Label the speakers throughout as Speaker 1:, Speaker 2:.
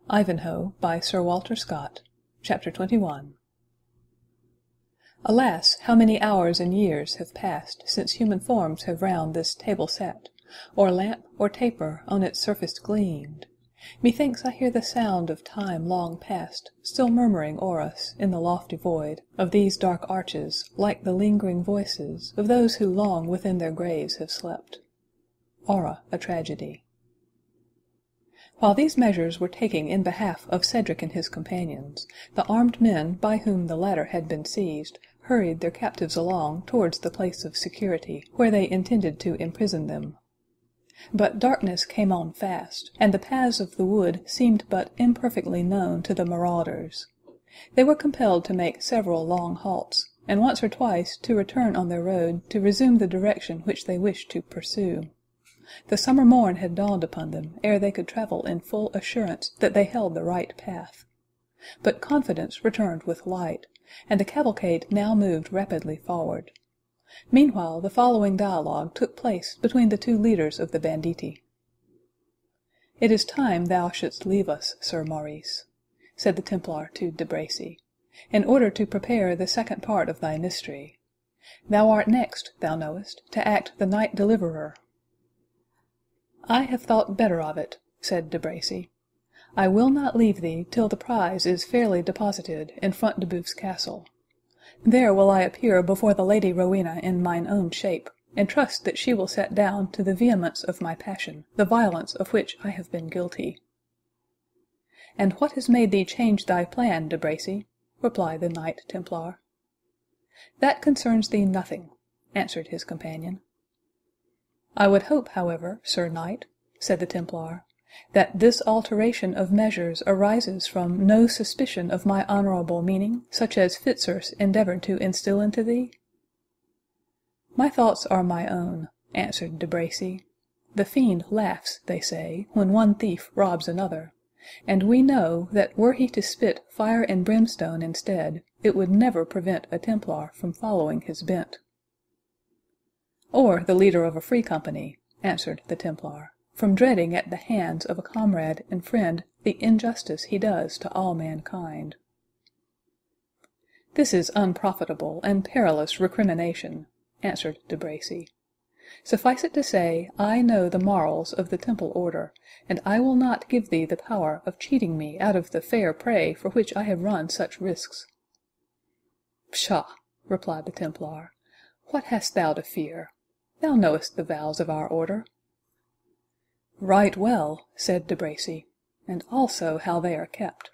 Speaker 1: Ivanhoe, by Sir Walter Scott. Chapter 21. Alas, how many hours and years have passed since human forms have round this table sat, or lamp or taper on its surface gleamed! Methinks I hear the sound of time long past still murmuring o'er us in the lofty void of these dark arches, like the lingering voices of those who long within their graves have slept. Aura, a tragedy. While these measures were taking in behalf of Cedric and his companions, the armed men by whom the latter had been seized hurried their captives along towards the place of security, where they intended to imprison them. But darkness came on fast, and the paths of the wood seemed but imperfectly known to the marauders. They were compelled to make several long halts, and once or twice to return on their road to resume the direction which they wished to pursue. The summer morn had dawned upon them ere they could travel in full assurance that they held the right path. But confidence returned with light, and the cavalcade now moved rapidly forward. Meanwhile the following dialogue took place between the two leaders of the banditti. "It is time thou shouldst leave us, Sir Maurice," said the Templar to De Bracy, "in order to prepare the second part of thy mystery. Thou art next, thou knowest, to act the knight deliverer." "I have thought better of it," said De Bracy. "I will not leave thee till the prize is fairly deposited in Front de Bœuf's castle. There will I appear before the Lady Rowena in mine own shape, and trust that she will set down to the vehemence of my passion the violence of which I have been guilty." "And what has made thee change thy plan, De Bracy?" replied the Knight Templar. "That concerns thee nothing," answered his companion. "I would hope, however, Sir Knight," said the Templar, "that this alteration of measures arises from no suspicion of my honourable meaning, such as Fitzurse endeavoured to instil into thee?" "My thoughts are my own," answered De Bracy. "The fiend laughs, they say, when one thief robs another, and we know that were he to spit fire and brimstone instead, it would never prevent a Templar from following his bent." "Or the leader of a free company," answered the Templar, "from dreading at the hands of a comrade and friend the injustice he does to all mankind." "This is unprofitable and perilous recrimination," answered De Bracy. "Suffice it to say, I know the morals of the Temple Order, and I will not give thee the power of cheating me out of the fair prey for which I have run such risks." "Pshaw!" replied the Templar, "what hast thou to fear? Thou knowest the vows of our order." "Right well," said De Bracy, "and also how they are kept.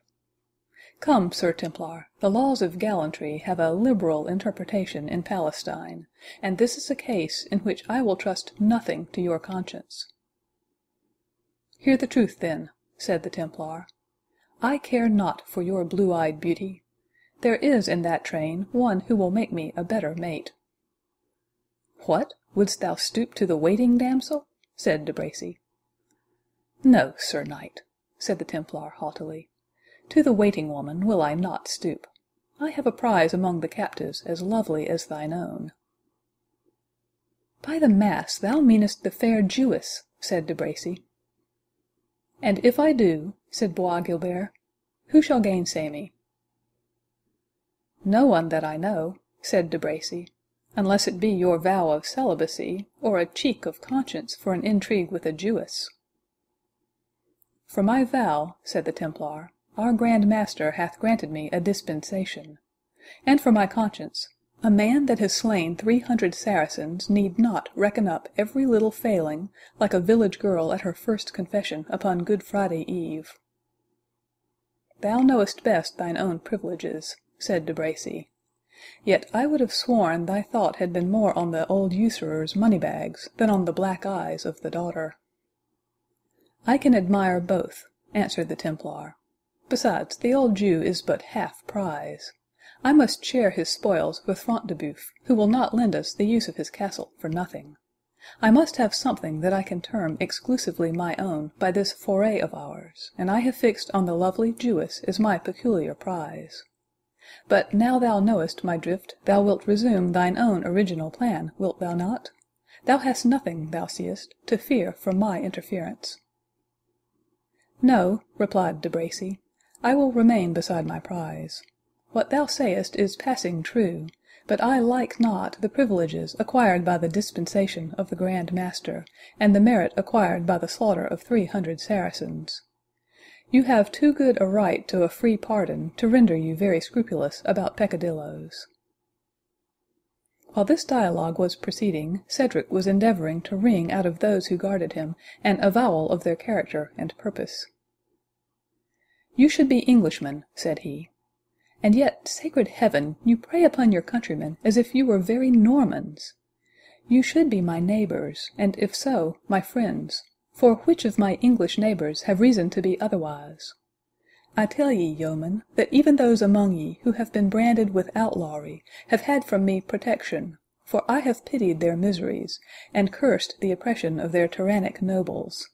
Speaker 1: Come, Sir Templar, the laws of gallantry have a liberal interpretation in Palestine, and this is a case in which I will trust nothing to your conscience." "Hear the truth, then," said the Templar. "I care not for your blue-eyed beauty. There is in that train one who will make me a better mate." "What, wouldst thou stoop to the waiting damsel?" said De Bracy. "No, Sir Knight," said the Templar haughtily, "to the waiting woman will I not stoop. I have a prize among the captives as lovely as thine own." "By the mass, thou meanest the fair Jewess," said De Bracy. "And if I do," said Bois Guilbert, "who shall gainsay me?" "No one that I know," said De Bracy, "unless it be your vow of celibacy, or a cheek of conscience for an intrigue with a Jewess." "For my vow," said the Templar, "our Grand Master hath granted me a dispensation; and for my conscience, a man that has slain 300 Saracens need not reckon up every little failing, like a village girl at her first confession upon Good Friday Eve." "Thou knowest best thine own privileges," said De Bracy; "yet I would have sworn thy thought had been more on the old usurer's money-bags than on the black eyes of the daughter." "I can admire both," answered the Templar. "Besides, the old Jew is but half prize. I must share his spoils with Front de Bœuf, who will not lend us the use of his castle for nothing. I must have something that I can term exclusively my own by this foray of ours, and I have fixed on the lovely Jewess as my peculiar prize. But now thou knowest my drift, thou wilt resume thine own original plan, wilt thou not? Thou hast nothing, thou seest, to fear from my interference." "No," replied de Bracy, "I will remain beside my prize. What thou sayest is passing true, but I like not the privileges acquired by the dispensation of the Grand Master, and the merit acquired by the slaughter of 300 Saracens. You have too good a right to a free pardon to render you very scrupulous about peccadilloes." While this dialogue was proceeding, Cedric was endeavouring to wring out of those who guarded him an avowal of their character and purpose. "You should be Englishmen," said he, "and yet, sacred Heaven, you prey upon your countrymen as if you were very Normans. You should be my neighbours, and if so, my friends, for which of my English neighbours have reason to be otherwise? I tell ye, yeomen, that even those among ye who have been branded with outlawry have had from me protection, for I have pitied their miseries, and cursed the oppression of their tyrannic nobles.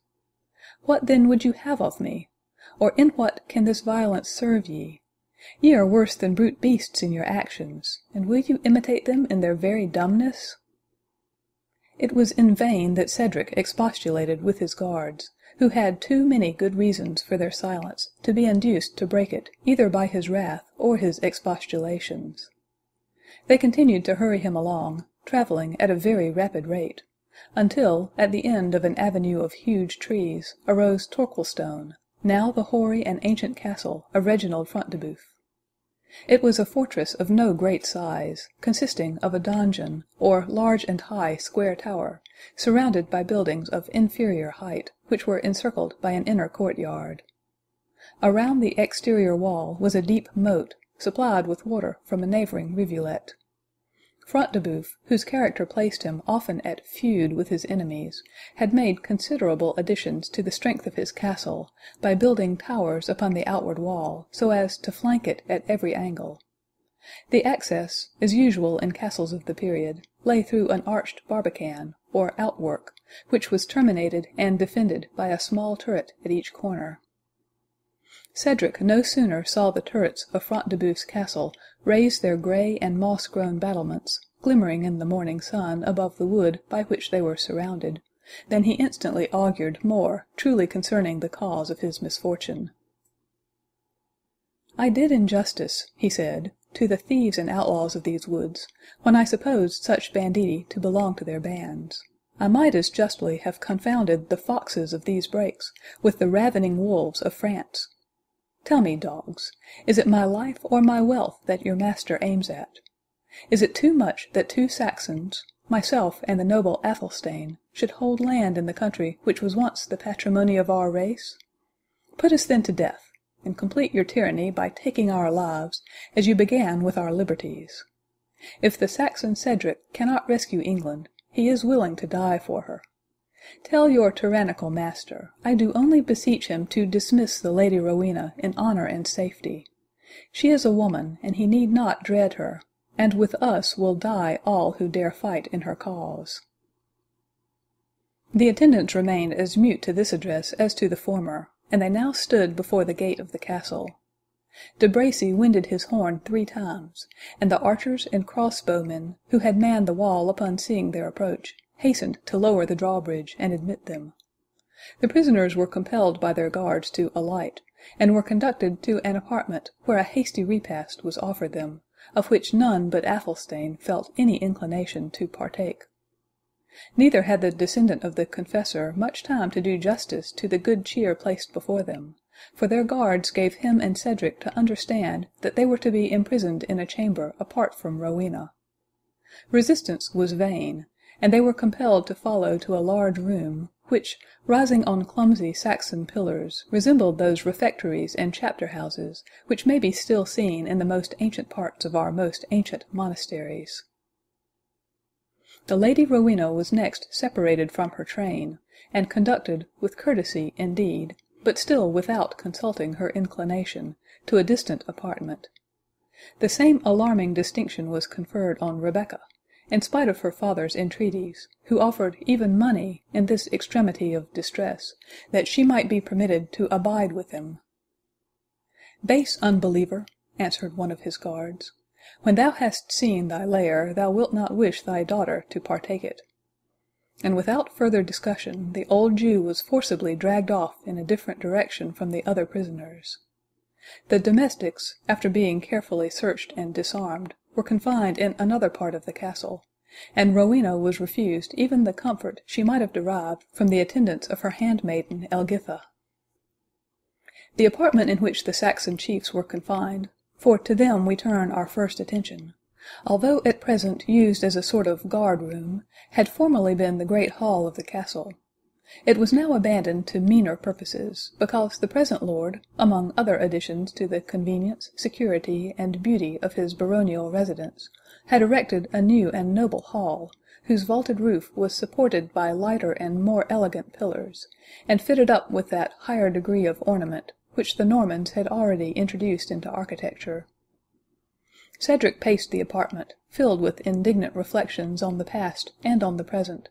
Speaker 1: What then would you have of me? Or in what can this violence serve ye? Ye are worse than brute beasts in your actions, and will you imitate them in their very dumbness?" It was in vain that Cedric expostulated with his guards, who had too many good reasons for their silence to be induced to break it either by his wrath or his expostulations. They continued to hurry him along, travelling at a very rapid rate, until, at the end of an avenue of huge trees, arose Torquilstone, now the hoary and ancient castle of Reginald Front de Bœuf. It was a fortress of no great size, consisting of a donjon, or large and high square tower, surrounded by buildings of inferior height, which were encircled by an inner courtyard. Around the exterior wall was a deep moat, supplied with water from a neighbouring rivulet. Front de Bœuf, whose character placed him often at feud with his enemies, had made considerable additions to the strength of his castle, by building towers upon the outward wall, so as to flank it at every angle. The access, as usual in castles of the period, lay through an arched barbican, or outwork, which was terminated and defended by a small turret at each corner. Cedric no sooner saw the turrets of Front de Bœuf's castle raise their grey and moss-grown battlements, glimmering in the morning sun above the wood by which they were surrounded, than he instantly augured more truly concerning the cause of his misfortune. "I did injustice," he said, "to the thieves and outlaws of these woods, when I supposed such banditti to belong to their bands. I might as justly have confounded the foxes of these brakes with the ravening wolves of France. Tell me, dogs, is it my life or my wealth that your master aims at? Is it too much that 2 Saxons, myself and the noble Athelstane, should hold land in the country which was once the patrimony of our race? Put us then to death, and complete your tyranny by taking our lives, as you began with our liberties. If the Saxon Cedric cannot rescue England, he is willing to die for her. Tell your tyrannical master, I do only beseech him to dismiss the Lady Rowena in honour and safety. She is a woman, and he need not dread her, and with us will die all who dare fight in her cause." The attendants remained as mute to this address as to the former, and they now stood before the gate of the castle. De Bracy winded his horn 3 times, and the archers and crossbowmen, who had manned the wall upon seeing their approach, hastened to lower the drawbridge and admit them. The prisoners were compelled by their guards to alight, and were conducted to an apartment where a hasty repast was offered them, of which none but Athelstane felt any inclination to partake. Neither had the descendant of the confessor much time to do justice to the good cheer placed before them, for their guards gave him and Cedric to understand that they were to be imprisoned in a chamber apart from Rowena. Resistance was vain, and they were compelled to follow to a large room, which, rising on clumsy Saxon pillars, resembled those refectories and chapter houses which may be still seen in the most ancient parts of our most ancient monasteries. The Lady Rowena was next separated from her train, and conducted, with courtesy indeed, but still without consulting her inclination, to a distant apartment. The same alarming distinction was conferred on Rebecca, in spite of her father's entreaties, who offered even money, in this extremity of distress, that she might be permitted to abide with him. "Base unbeliever," answered one of his guards, "when thou hast seen thy lair, thou wilt not wish thy daughter to partake it. and without further discussion the old Jew was forcibly dragged off in a different direction from the other prisoners. The domestics, after being carefully searched and disarmed, were confined in another part of the castle, and Rowena was refused even the comfort she might have derived from the attendance of her handmaiden Elgitha. The apartment in which the Saxon chiefs were confined, for to them we turn our first attention, although at present used as a sort of guard-room, had formerly been the great hall of the castle. It was now abandoned to meaner purposes, because the present lord, among other additions to the convenience, security, and beauty of his baronial residence, had erected a new and noble hall, whose vaulted roof was supported by lighter and more elegant pillars, and fitted up with that higher degree of ornament which the Normans had already introduced into architecture. Cedric paced the apartment, filled with indignant reflections on the past and on the present,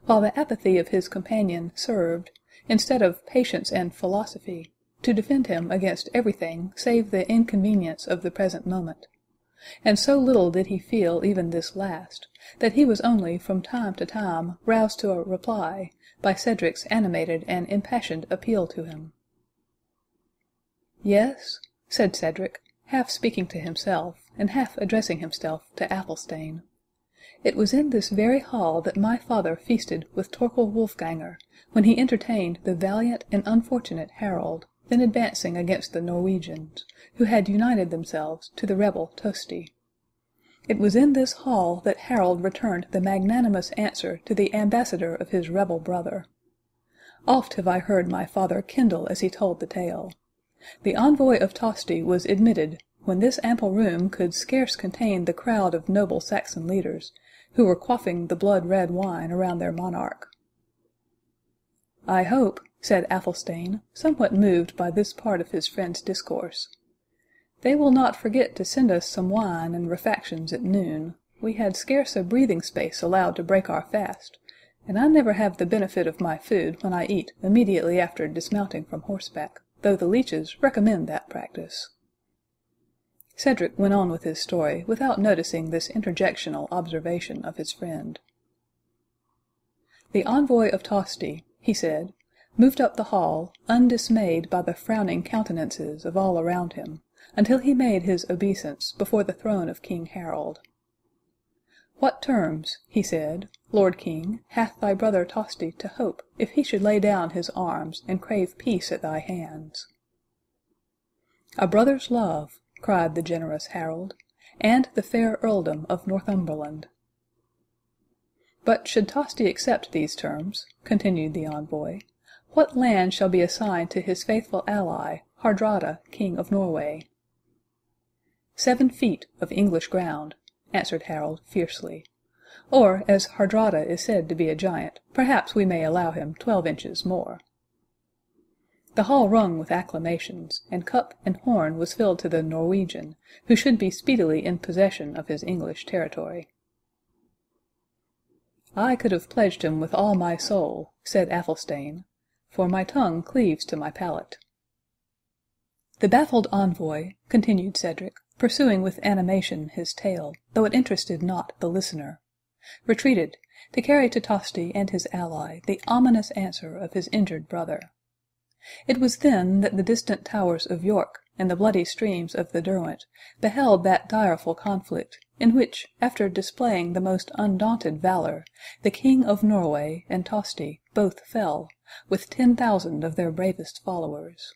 Speaker 1: while the apathy of his companion served, instead of patience and philosophy, to defend him against everything save the inconvenience of the present moment. And so little did he feel even this last, that he was only from time to time roused to a reply by Cedric's animated and impassioned appeal to him. "Yes," said Cedric, half speaking to himself, and half addressing himself to Athelstane. "It was in this very hall that my father feasted with Torkel Wolfganger, when he entertained the valiant and unfortunate Harold, then advancing against the Norwegians, who had united themselves to the rebel Tosti. It was in this hall that Harold returned the magnanimous answer to the ambassador of his rebel brother. Oft have I heard my father kindle as he told the tale. The envoy of Tosti was admitted when this ample room could scarce contain the crowd of noble Saxon leaders, who were quaffing the blood-red wine around their monarch." "I hope," said Athelstane, somewhat moved by this part of his friend's discourse, "they will not forget to send us some wine and refactions at noon. We had scarce a breathing space allowed to break our fast, and I never have the benefit of my food when I eat immediately after dismounting from horseback, though the leeches recommend that practice." Cedric went on with his story, without noticing this interjectional observation of his friend. "The envoy of Tosti," he said, "moved up the hall, undismayed by the frowning countenances of all around him, until he made his obeisance before the throne of King Harold. 'What terms,' he said, 'Lord King, hath thy brother Tosti to hope, if he should lay down his arms, and crave peace at thy hands?' 'A brother's love,' cried the generous Harold, 'and the fair earldom of Northumberland.' 'But should Tosti accept these terms,' continued the envoy, 'what land shall be assigned to his faithful ally, Hardrada, King of Norway?' 7 feet of English ground," answered Harold fiercely. "Or, as Hardrada is said to be a giant, perhaps we may allow him 12 inches more." The hall rung with acclamations, and cup and horn was filled to the Norwegian, who should be speedily in possession of his English territory. "I could have pledged him with all my soul," said Athelstane, "for my tongue cleaves to my palate." The baffled envoy, continued Cedric, pursuing with animation his tale, though it interested not the listener, retreated, to carry to Tosti and his ally the ominous answer of his injured brother. It was then that the distant towers of York and the bloody streams of the Derwent beheld that direful conflict, in which, after displaying the most undaunted valour, the King of Norway and Tosti both fell, with 10,000 of their bravest followers.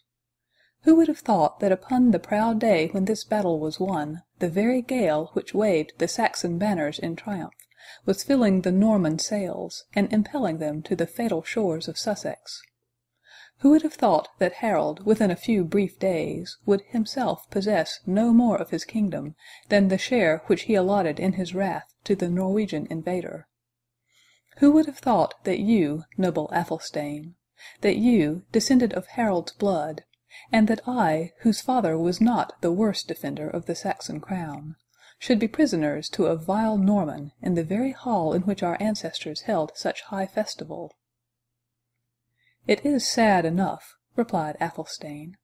Speaker 1: Who would have thought that upon the proud day when this battle was won, the very gale which waved the Saxon banners in triumph was filling the Norman sails, and impelling them to the fatal shores of Sussex? Who would have thought that Harold, within a few brief days, would himself possess no more of his kingdom than the share which he allotted in his wrath to the Norwegian invader? Who would have thought that you, noble Athelstane, that you, descended of Harold's blood, and that I, whose father was not the worst defender of the Saxon crown, should be prisoners to a vile Norman in the very hall in which our ancestors held such high festival?" "It is sad enough," replied Athelstane,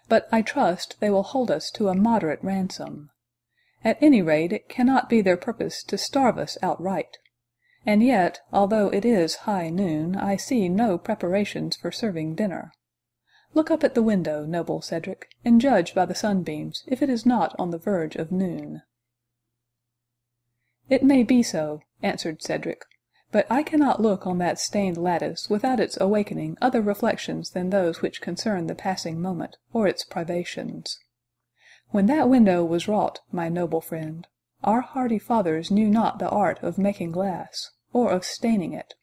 Speaker 1: "but I trust they will hold us to a moderate ransom. At any rate, it cannot be their purpose to starve us outright. And yet, although it is high noon, I see no preparations for serving dinner. Look up at the window, noble Cedric, and judge by the sunbeams if it is not on the verge of noon." "It may be so," answered Cedric, "but I cannot look on that stained lattice without its awakening other reflections than those which concern the passing moment, or its privations. When that window was wrought, my noble friend, our hardy fathers knew not the art of making glass, or of staining it.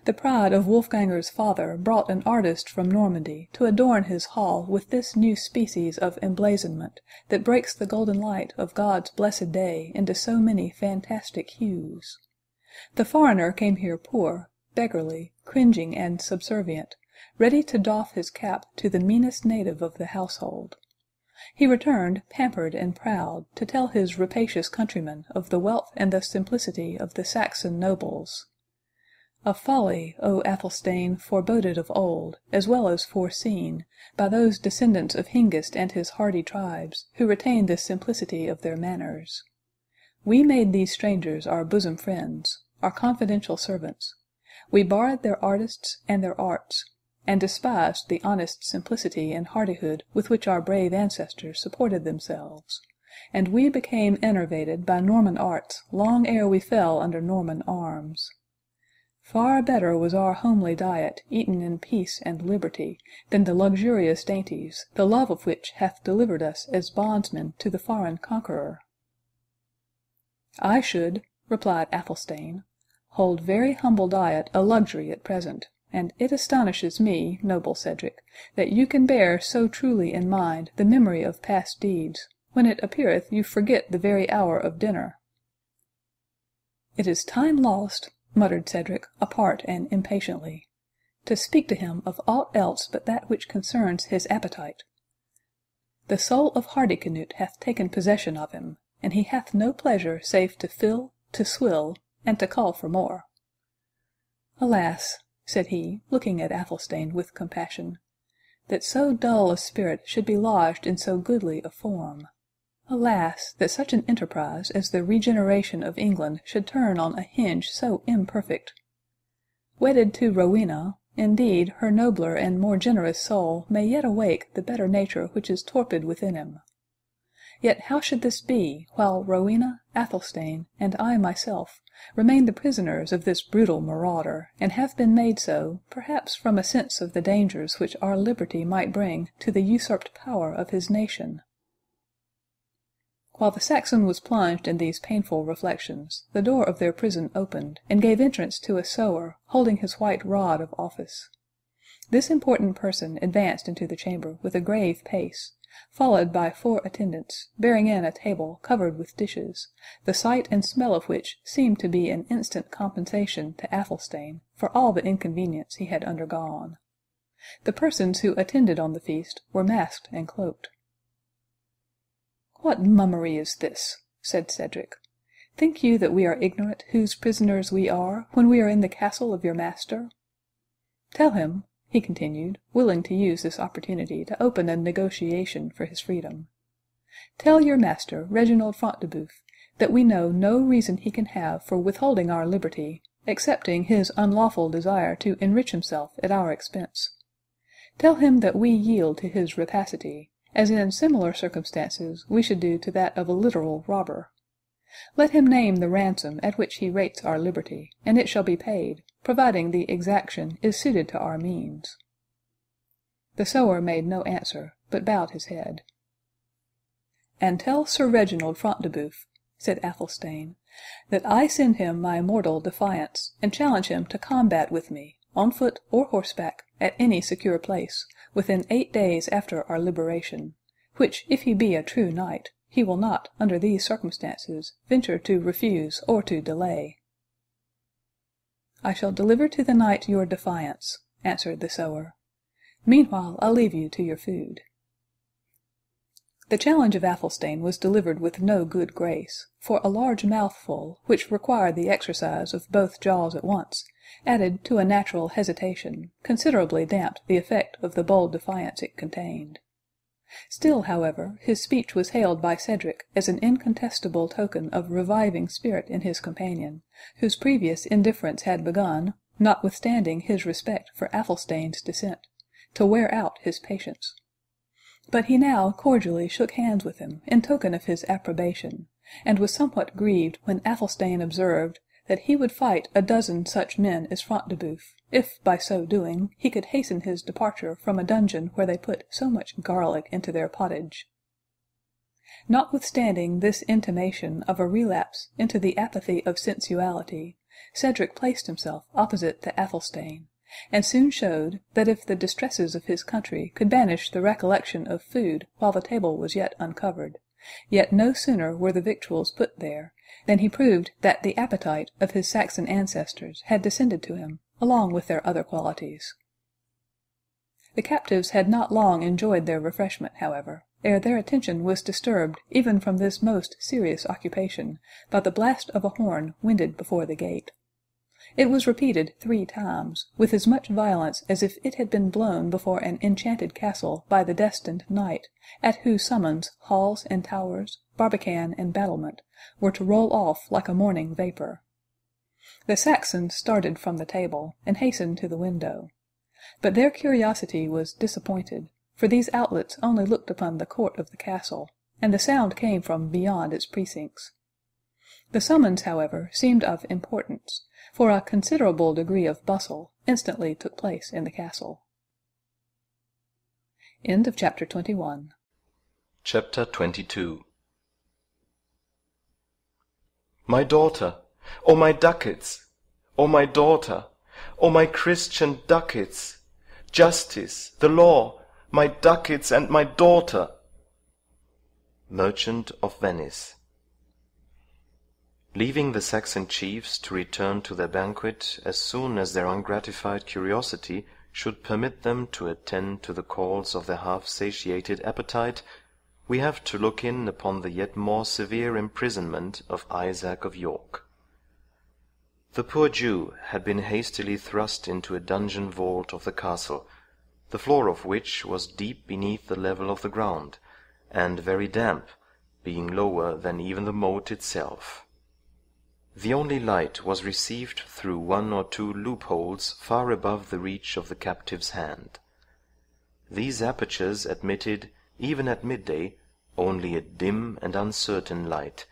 Speaker 1: The pride of Wolfganger's father brought an artist from Normandy to adorn his hall with this new species of emblazonment that breaks the golden light of God's blessed day into so many fantastic hues. The foreigner came here poor, beggarly, cringing, and subservient, ready to doff his cap to the meanest native of the household. He returned, pampered and proud, to tell his rapacious countrymen of the wealth and the simplicity of the Saxon nobles. A folly, O Athelstane, foreboded of old, as well as foreseen, by those descendants of Hengist and his hardy tribes, who retained the simplicity of their manners. We made these strangers our bosom friends, our confidential servants. We borrowed their artists and their arts, and despised the honest simplicity and hardihood with which our brave ancestors supported themselves, and we became enervated by Norman arts long ere we fell under Norman arms. Far better was our homely diet, eaten in peace and liberty, than the luxurious dainties, the love of which hath delivered us as bondsmen to the foreign conqueror." "I should," replied Athelstane, "hold very humble diet a luxury at present, and it astonishes me, noble Cedric, that you can bear so truly in mind the memory of past deeds, when it appeareth you forget the very hour of dinner." "It is time lost," muttered Cedric, apart and impatiently, "to speak to him of aught else but that which concerns his appetite. The soul of Hardicanute hath taken possession of him, and he hath no pleasure save to fill, to swill, and to call for more. Alas," said he, looking at Athelstane with compassion, "that so dull a spirit should be lodged in so goodly a form. Alas, that such an enterprise as the regeneration of England should turn on a hinge so imperfect. Wedded to Rowena, indeed her nobler and more generous soul may yet awake the better nature which is torpid within him. Yet how should this be, while Rowena, Athelstane, and I myself, remain the prisoners of this brutal marauder, and have been made so, perhaps from a sense of the dangers which our liberty might bring to the usurped power of his nation?" While the Saxon was plunged in these painful reflections, the door of their prison opened, and gave entrance to a sewer, holding his white rod of office. This important person advanced into the chamber with a grave pace, followed by 4 attendants, bearing in a table covered with dishes, the sight and smell of which seemed to be an instant compensation to Athelstane for all the inconvenience he had undergone. The persons who attended on the feast were masked and cloaked. "What mummery is this?" said Cedric. "Think you that we are ignorant whose prisoners we are, when we are in the castle of your master? Tell him," he continued, willing to use this opportunity to open a negotiation for his freedom, "tell your master, Reginald Front de Bœuf, that we know no reason he can have for withholding our liberty, excepting his unlawful desire to enrich himself at our expense. Tell him that we yield to his rapacity, as in similar circumstances we should do to that of a literal robber. Let him name the ransom at which he rates our liberty, and it shall be paid, providing the exaction is suited to our means." The sewer made no answer, but bowed his head. "And tell Sir Reginald Front de Bœuf," said Athelstane, "that I send him my mortal defiance, and challenge him to combat with me, on foot or horseback, at any secure place, within 8 days after our liberation, which, if he be a true knight, he will not, under these circumstances, venture to refuse or to delay." "I shall deliver to the knight your defiance," answered the sewer. "Meanwhile I'll leave you to your food." The challenge of Athelstane was delivered with no good grace, for a large mouthful, which required the exercise of both jaws at once, added to a natural hesitation, considerably damped the effect of the bold defiance it contained. Still, however, his speech was hailed by Cedric as an incontestable token of reviving spirit in his companion, whose previous indifference had begun, notwithstanding his respect for Athelstane's descent, to wear out his patience. But he now cordially shook hands with him, in token of his approbation, and was somewhat grieved when Athelstane observed that he would fight a dozen such men as Front de Bœuf, if, by so doing, he could hasten his departure from a dungeon where they put so much garlic into their pottage. Notwithstanding this intimation of a relapse into the apathy of sensuality, Cedric placed himself opposite to Athelstane, and soon showed that if the distresses of his country could banish the recollection of food while the table was yet uncovered, yet no sooner were the victuals put there, than he proved that the appetite of his Saxon ancestors had descended to him, along with their other qualities. The captives had not long enjoyed their refreshment, however, ere their attention was disturbed even from this most serious occupation by the blast of a horn winded before the gate. It was repeated 3 times, with as much violence as if it had been blown before an enchanted castle by the destined knight, at whose summons halls and towers, barbican and battlement, were to roll off like a morning vapour. The Saxons started from the table, and hastened to the window. But their curiosity was disappointed, for these outlets only looked upon the court of the castle, and the sound came from beyond its precincts. The summons, however, seemed of importance, for a considerable degree of bustle instantly took place in the castle. End of chapter 21.
Speaker 2: Chapter 22. My daughter, O my ducats, O my daughter, O my Christian ducats, justice, the law, my ducats and my daughter. Merchant of Venice. Leaving the Saxon chiefs to return to their banquet as soon as their ungratified curiosity should permit them to attend to the calls of their half-satiated appetite, we have to look in upon the yet more severe imprisonment of Isaac of York. The poor Jew had been hastily thrust into a dungeon vault of the castle, the floor of which was deep beneath the level of the ground, and very damp, being lower than even the moat itself. The only light was received through 1 or 2 loopholes far above the reach of the captive's hand. These apertures admitted, even at midday, only a dim and uncertain light,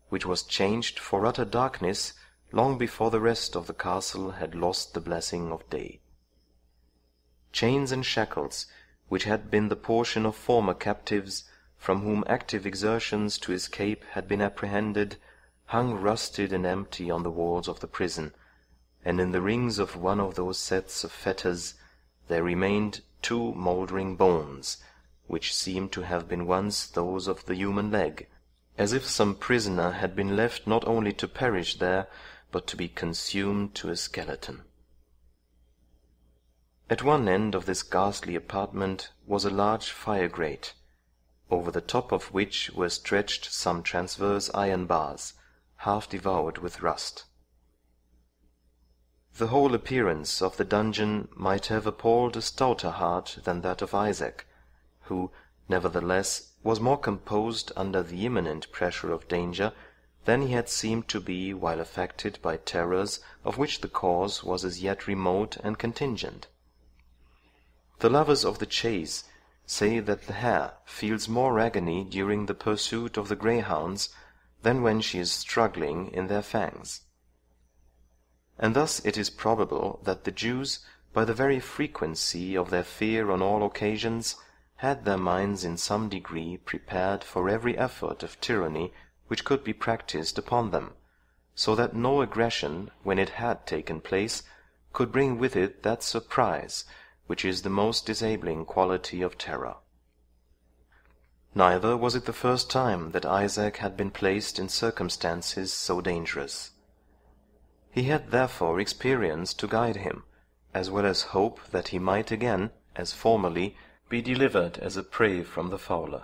Speaker 2: which was changed for utter darkness long before the rest of the castle had lost the blessing of day. Chains and shackles, which had been the portion of former captives, from whom active exertions to escape had been apprehended, hung rusted and empty on the walls of the prison, and in the rings of one of those sets of fetters there remained 2 mouldering bones, which seemed to have been once those of the human leg, as if some prisoner had been left not only to perish there, but to be consumed to a skeleton. At one end of this ghastly apartment was a large fire-grate, over the top of which were stretched some transverse iron bars, half devoured with rust. The whole appearance of the dungeon might have appalled a stouter heart than that of Isaac, who, nevertheless, was more composed under the imminent pressure of danger than he had seemed to be while affected by terrors of which the cause was as yet remote and contingent. The lovers of the chase say that the hare feels more agony during the pursuit of the greyhounds than when she is struggling in their fangs. And thus it is probable that the Jews, by the very frequency of their fear on all occasions, had their minds in some degree prepared for every effort of tyranny which could be practised upon them, so that no aggression, when it had taken place, could bring with it that surprise which is the most disabling quality of terror. Neither was it the first time that Isaac had been placed in circumstances so dangerous. He had therefore experience to guide him, as well as hope that he might again, as formerly, be delivered as a prey from the fowler.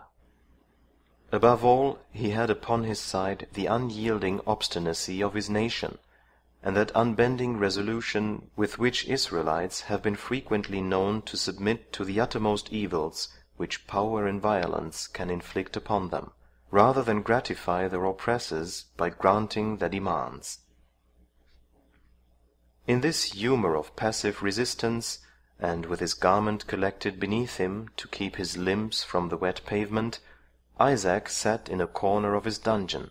Speaker 2: Above all, he had upon his side the unyielding obstinacy of his nation, and that unbending resolution with which Israelites have been frequently known to submit to the uttermost evils which power and violence can inflict upon them, rather than gratify their oppressors by granting their demands. In this humour of passive resistance, and with his garment collected beneath him to keep his limbs from the wet pavement, Isaac sat in a corner of his dungeon,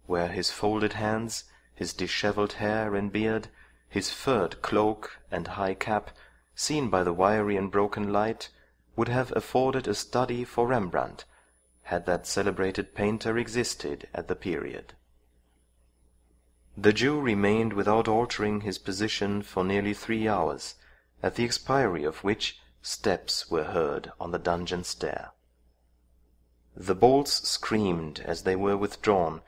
Speaker 2: where his folded hands, his dishevelled hair and beard, his furred cloak and high cap, seen by the wiry and broken light, would have afforded a study for Rembrandt, had that celebrated painter existed at the period. The Jew remained without altering his position for nearly 3 hours, at the expiry of which steps were heard on the dungeon stair. The bolts screamed as they were withdrawn,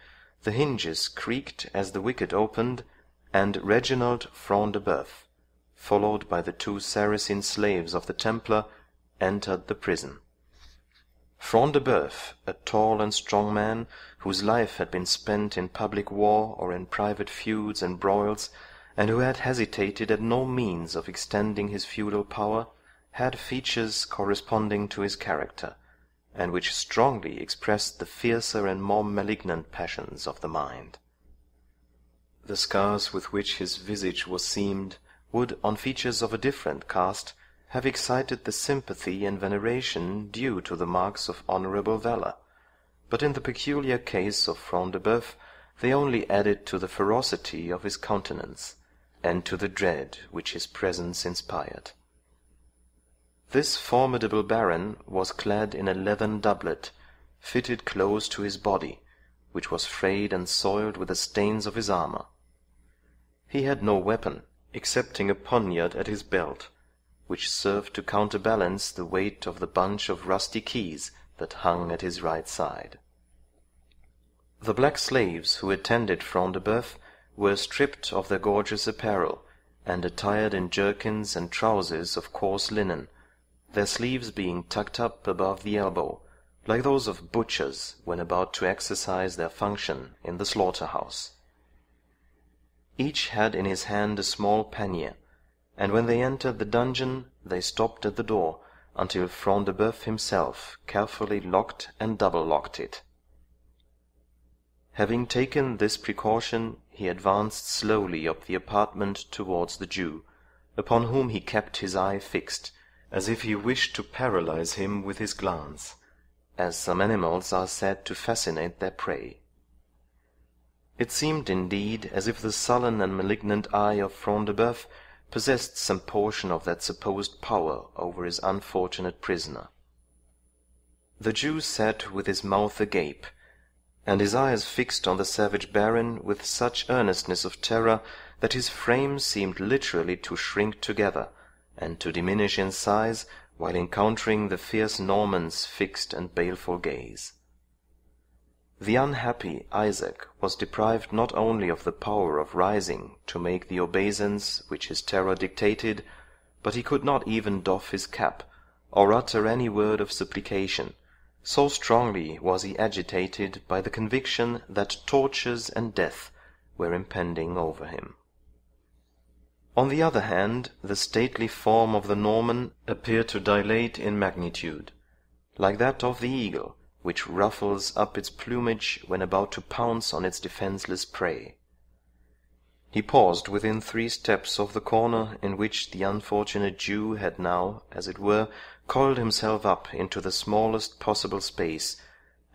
Speaker 2: the hinges creaked as the wicket opened, and Reginald Front de Bœuf, followed by the 2 Saracen slaves of the Templar, entered the prison. Front de Bœuf, a tall and strong man, whose life had been spent in public war or in private feuds and broils, and who had hesitated at no means of extending his feudal power, had features corresponding to his character, and which strongly expressed the fiercer and more malignant passions of the mind. The scars with which his visage was seamed would, on features of a different cast, have excited the sympathy and veneration due to the marks of honourable valour, but in the peculiar case of Front de Bœuf they only added to the ferocity of his countenance, and to the dread which his presence inspired. This formidable baron was clad in a leathern doublet, fitted close to his body, which was frayed and soiled with the stains of his armour. He had no weapon, excepting a poniard at his belt, which served to counterbalance the weight of the bunch of rusty keys that hung at his right side. The black slaves who attended Front de Bœuf were stripped of their gorgeous apparel, and attired in jerkins and trousers of coarse linen, their sleeves being tucked up above the elbow, like those of butchers when about to exercise their function in the slaughter-house. Each had in his hand a small pannier, and when they entered the dungeon they stopped at the door, until Front de Bœuf himself carefully locked and double-locked it. Having taken this precaution, he advanced slowly up the apartment towards the Jew, upon whom he kept his eye fixed, as if he wished to paralyze him with his glance, as some animals are said to fascinate their prey. It seemed indeed as if the sullen and malignant eye of Front de Bœuf possessed some portion of that supposed power over his unfortunate prisoner. The Jew sat with his mouth agape, and his eyes fixed on the savage baron with such earnestness of terror that his frame seemed literally to shrink together, and to diminish in size, while encountering the fierce Norman's fixed and baleful gaze. The unhappy Isaac was deprived not only of the power of rising to make the obeisance which his terror dictated, but he could not even doff his cap, or utter any word of supplication, so strongly was he agitated by the conviction that tortures and death were impending over him. On the other hand, the stately form of the Norman appeared to dilate in magnitude, like that of the eagle, which ruffles up its plumage when about to pounce on its defenceless prey. He paused within 3 steps of the corner in which the unfortunate Jew had now, as it were, coiled himself up into the smallest possible space,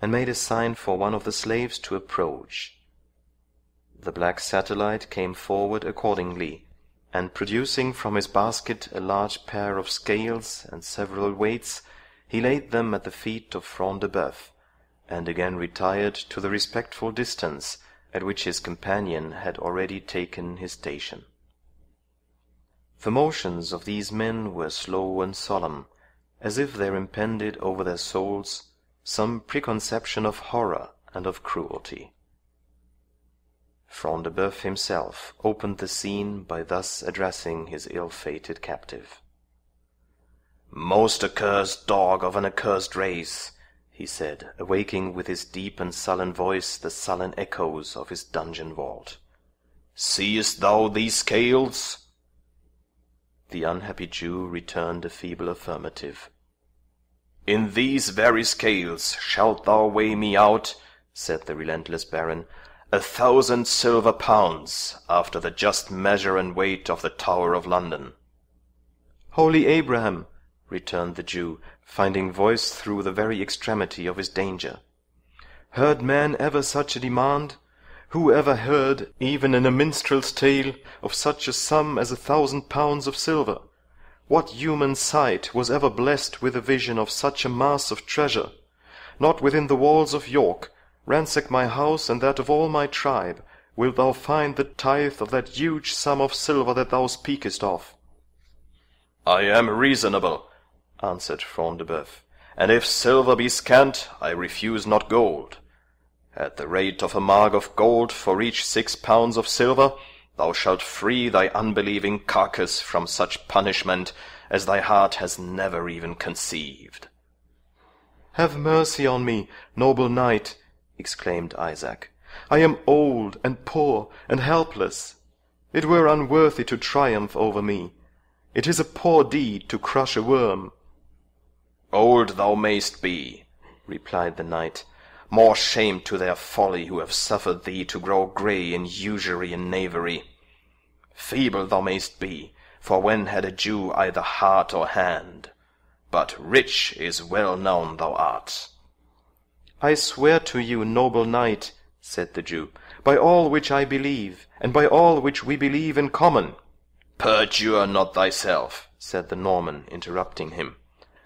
Speaker 2: and made a sign for one of the slaves to approach. The black satellite came forward accordingly, and producing from his basket a large pair of scales and several weights, he laid them at the feet of Front de Bœuf, and again retired to the respectful distance at which his companion had already taken his station. The motions of these men were slow and solemn, as if there impended over their souls some preconception of horror and of cruelty. Front de Bœuf himself opened the scene by thus addressing his ill-fated captive. "Most accursed dog of an accursed race," he said, awaking with his deep and sullen voice the sullen echoes of his dungeon vault, "seest thou these scales?" The unhappy Jew returned a feeble affirmative. "In these very scales shalt thou weigh me out," said the relentless Baron, 1,000 silver pounds, after the just measure and weight of the Tower of London."
Speaker 1: "Holy Abraham,"
Speaker 2: returned the Jew, finding voice through the very extremity of his danger, "heard man ever such a demand? Who ever heard, even in a minstrel's tale, of such a sum as 1,000 pounds of silver? What human sight was ever blessed with a vision of such a mass of treasure? Not within the walls of York, ransack my house and that of all my tribe, wilt thou find the tithe of that huge sum of silver that thou speakest of." "I am reasonable," answered Front de Bœuf, "and if silver be scant, I refuse not gold. At the rate of a mark of gold for each 6 pounds of silver, thou shalt free thy unbelieving carcass from such punishment as thy heart has never even conceived."
Speaker 1: "Have mercy on me, noble knight," exclaimed Isaac. "I am old and poor and helpless. It were unworthy to triumph over me. It is a poor deed to crush a worm."
Speaker 2: "Old thou mayst be," replied the knight, "more shame to their folly who have suffered thee to grow grey in usury and knavery. Feeble thou mayst be, for when had a Jew either heart or hand? But rich is well known thou art."
Speaker 1: "I swear to you, noble knight," said the Jew, "by all which I believe, and by all which we believe in common—"
Speaker 2: "Perjure not thyself," said the Norman, interrupting him,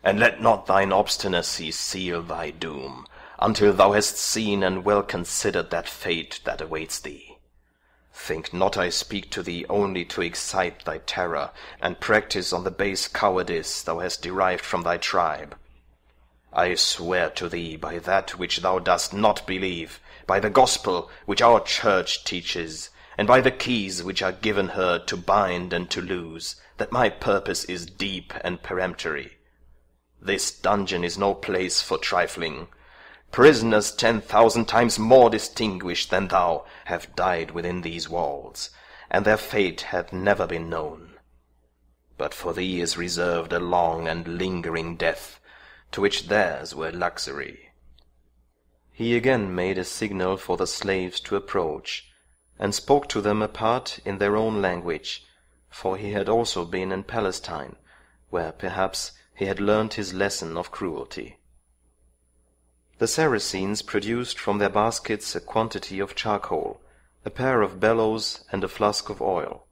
Speaker 2: "and let not thine obstinacy seal thy doom, until thou hast seen and well considered that fate that awaits thee. Think not I speak to thee only to excite thy terror, and practice on the base cowardice thou hast derived from thy tribe. I swear to thee by that which thou dost not believe, by the gospel which our church teaches, and by the keys which are given her to bind and to loose, that my purpose is deep and peremptory. This dungeon is no place for trifling. Prisoners 10,000 times more distinguished than thou have died within these walls, and their fate hath never been known. But for thee is reserved a long and lingering death, to which theirs were luxury."
Speaker 1: He again made a signal for the slaves to approach, and spoke to them apart in their own language, for he had also been in Palestine, where perhaps he had learned his lesson of cruelty. The Saracens produced from their baskets a quantity of charcoal, a pair of bellows, and a flask of oil.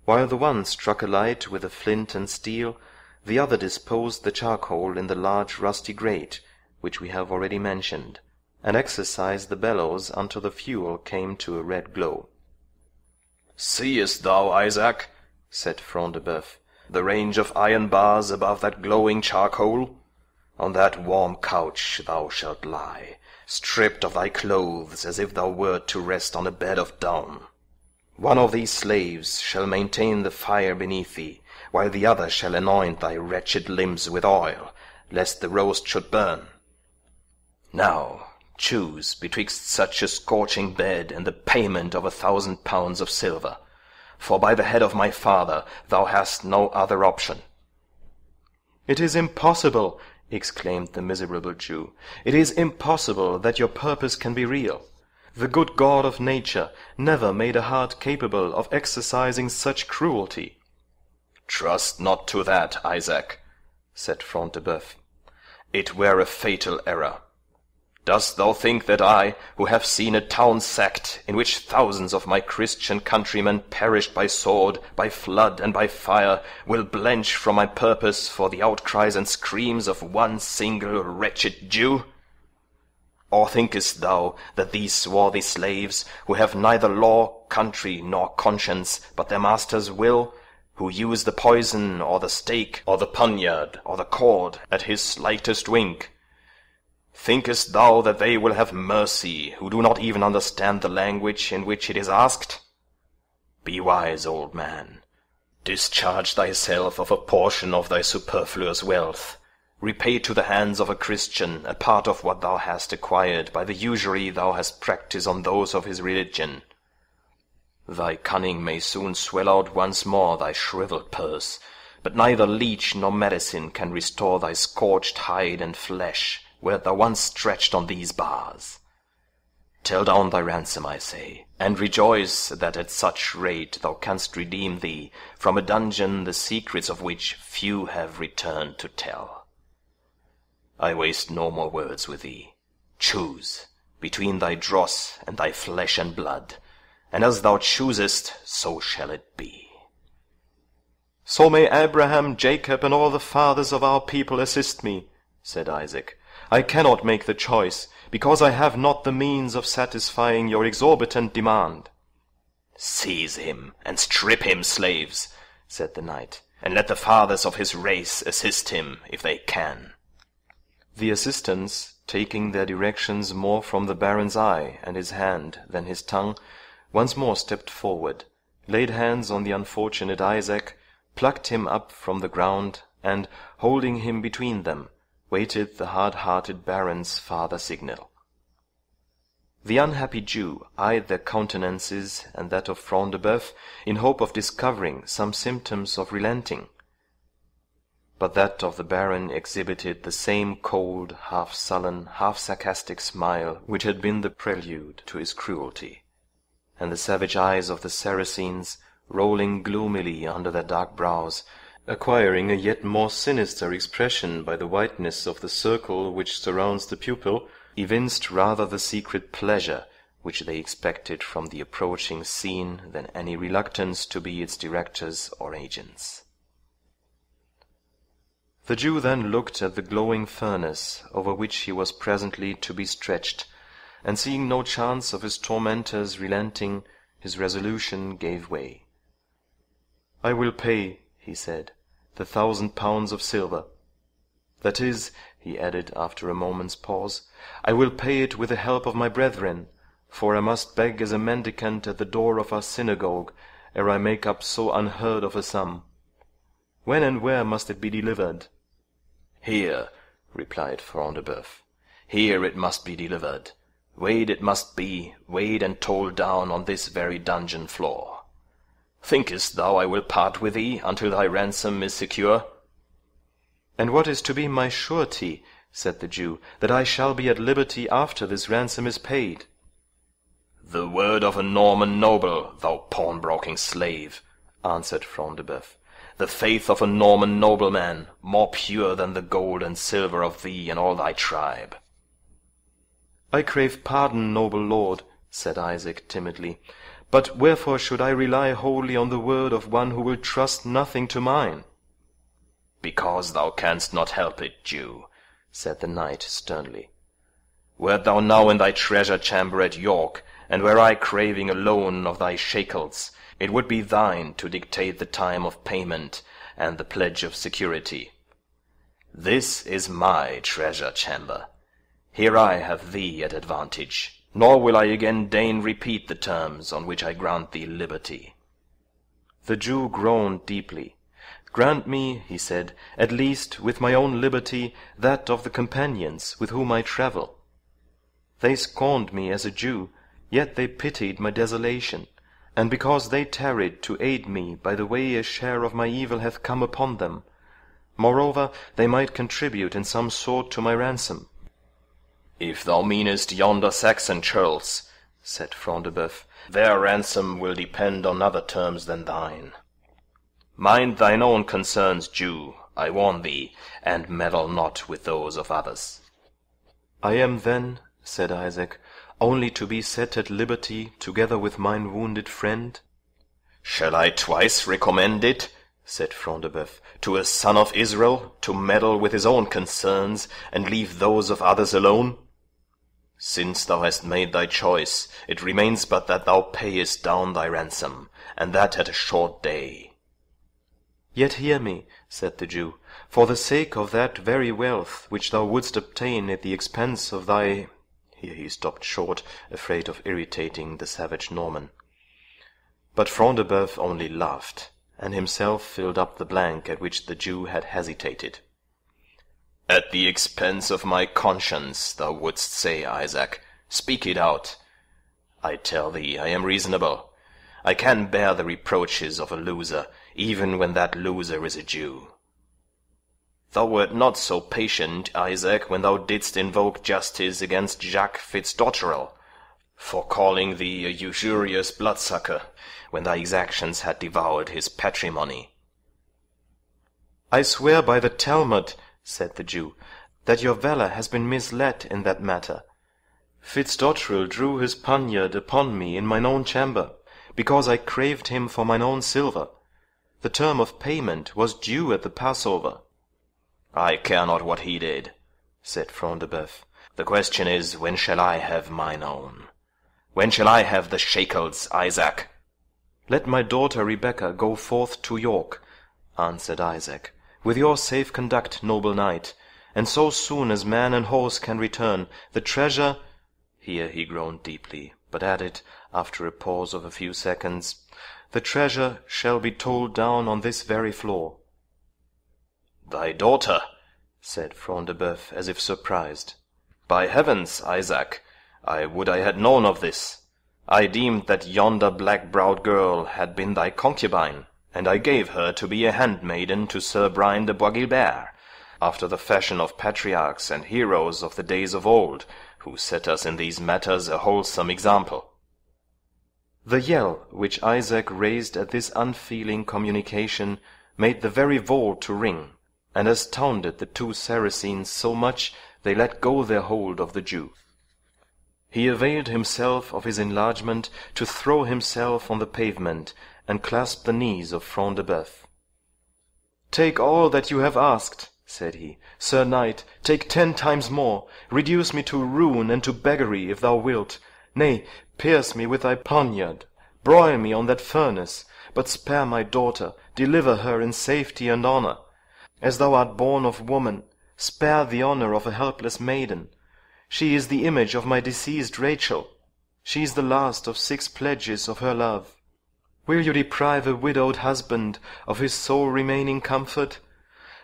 Speaker 1: While the one struck a light with a flint and steel, the other disposed the charcoal in the large rusty grate, which we have already mentioned, and exercised the bellows until the fuel came to a red glow.
Speaker 2: "Seest thou, Isaac," said Front de Bœuf, "the range of iron bars above that glowing charcoal? On that warm couch thou shalt lie, stripped of thy clothes, as if thou wert to rest on a bed of down. One of these slaves shall maintain the fire beneath thee, while the other shall anoint thy wretched limbs with oil, lest the roast should burn. Now choose betwixt such a scorching bed and the payment of 1,000 pounds of silver, for by the head of my father thou hast no other option."
Speaker 1: "It is impossible," exclaimed the miserable Jew, "it is impossible that your purpose can be real. The good God of nature never made a heart capable of exercising such cruelty."
Speaker 2: "Trust not to that, Isaac," said Front de Bœuf. "It were a fatal error. Dost thou think that I, who have seen a town sacked, in which thousands of my Christian countrymen perished by sword, by flood, and by fire, will blench from my purpose for the outcries and screams of one single wretched Jew? Or thinkest thou that these swarthy slaves, who have neither law, country, nor conscience, but their master's will, who use the poison, or the stake, or the poniard, or the cord, at his slightest wink, thinkest thou that they will have mercy, who do not even understand the language in which it is asked? Be wise, old man. Discharge thyself of a portion of thy superfluous wealth. Repay to the hands of a Christian a part of what thou hast acquired by the usury thou hast practised on those of his religion. Thy cunning may soon swell out once more thy shrivelled purse, but neither leech nor medicine can restore thy scorched hide and flesh, wert thou once stretched on these bars. Tell down thy ransom, I say, and rejoice that at such rate thou canst redeem thee from a dungeon the secrets of which few have returned to tell. I waste no more words with thee. Choose between thy dross and thy flesh and blood, and as thou choosest, so shall it be. So may Abraham, Jacob, and all the fathers of our people assist me, said Isaac. I cannot make the choice, because I have not the means of satisfying your exorbitant demand. Seize him, and strip him, slaves, said the knight, and let the fathers of his race assist him, if they can. The assistants, taking their directions more from the baron's eye and his hand than his tongue, once more stepped forward, laid hands on the unfortunate Isaac, plucked him up from the ground, and, holding him between them, waited the hard-hearted baron's farther signal. The unhappy Jew eyed their countenances and that of Front de Bœuf in hope of discovering some symptoms of relenting. But that of the baron exhibited the same cold, half-sullen, half-sarcastic smile which had been the prelude to his cruelty, and the savage eyes of the Saracens, rolling gloomily under their dark brows, acquiring a yet more sinister expression by the whiteness of the circle which surrounds the pupil, evinced rather the secret pleasure which they expected from the approaching scene than any reluctance to be its directors or agents. The Jew then looked at the glowing furnace over which he was presently to be stretched, and seeing no chance of his tormentors relenting, his resolution gave way. "I will pay," he said, "the 1,000 pounds of silver. That is," he added after a moment's pause, "I will pay it with the help of my brethren, for I must beg as a mendicant at the door of our synagogue, ere I make up so unheard of a sum. When and where must it be delivered?" "Here," replied Front de Bœuf, "here it must be delivered. Weighed it must be, weighed and told down on this very dungeon floor. Thinkest thou I will part with thee until thy ransom is secure?" "And what is to be my surety," said the Jew, "that I shall be at liberty after this ransom is paid?" "The word of a Norman noble, thou pawnbroking slave," answered Front de Bœuf. "The faith of a Norman nobleman, more pure than the gold and silver of thee and all thy tribe." "I crave pardon, noble lord," said Isaac timidly, "but wherefore should I rely wholly on the word of one who will trust nothing to mine?" "Because thou canst not help it, Jew," said the knight sternly. "Wert thou now in thy treasure chamber at York, and were I craving a loan of thy shekels, it would be thine to dictate the time of payment and the pledge of security. This is my treasure chamber. Here I have thee at advantage, nor will I again deign repeat the terms on which I grant thee liberty." The Jew groaned deeply. "Grant me," he said, "at least, with my own liberty, that of the companions with whom I travel. They scorned me as a Jew, yet they pitied my desolation, and because they tarried to aid me by the way a share of my evil hath come upon them. Moreover, they might contribute in some sort to my ransom." "If thou meanest yonder Saxon churls," said Front de Bœuf, "their ransom will depend on other terms than thine. Mind thine own concerns, Jew, I warn thee, and meddle not with those of others." "I am then," said Isaac, "only to be set at liberty together with mine wounded friend?" "Shall I twice recommend it," said Front de Bœuf, "to a son of Israel, to meddle with his own concerns, and leave those of others alone? Since thou hast made thy choice, it remains but that thou payest down thy ransom, and that at a short day." "Yet hear me," said the Jew, "for the sake of that very wealth which thou wouldst obtain at the expense of thy—" Here he stopped short, afraid of irritating the savage Norman. But Front de Bœuf only laughed, and himself filled up the blank at which the Jew had hesitated. "At the expense of my conscience, thou wouldst say, Isaac. Speak it out. I tell thee I am reasonable. I can bear the reproaches of a loser, even when that loser is a Jew. Thou wert not so patient, Isaac, when thou didst invoke justice against Jacques Fitzdotterel, for calling thee a usurious bloodsucker, when thy exactions had devoured his patrimony. I swear by the Talmud, said the Jew, that your valour has been misled in that matter. Fitzdotterel drew his poniard upon me in mine own chamber, because I craved him for mine own silver. The term of payment was due at the Passover. I care not what he did, said Front de Bœuf. The question is, when shall I have mine own? When shall I have the shekels, Isaac? Let my daughter Rebekah go forth to York, answered Isaac, with your safe conduct, noble knight, and so soon as man and horse can return, the treasure— Here he groaned deeply, but added, after a pause of a few seconds, the treasure shall be told down on this very floor. Thy daughter, said Front de Bœuf, as if surprised. By heavens, Isaac, I would I had known of this. I deemed that yonder black-browed girl had been thy concubine, and I gave her to be a handmaiden to Sir Brian de Bois Guilbert, after the fashion of patriarchs and heroes of the days of old, who set us in these matters a wholesome example. The yell which Isaac raised at this unfeeling communication made the very vault to ring, and astounded the two Saracens so much they let go their hold of the Jew. He availed himself of his enlargement to throw himself on the pavement and clasp the knees of Front de Bœuf. "Take all that you have asked," said he. "Sir Knight, take 10 times more. Reduce me to ruin and to beggary, if thou wilt. Nay, pierce me with thy poniard, broil me on that furnace, but spare my daughter, deliver her in safety and honour. As thou art born of woman, spare the honour of a helpless maiden. She is the image of my deceased Rachel. She is the last of 6 pledges of her love. Will you deprive a widowed husband of his sole remaining comfort?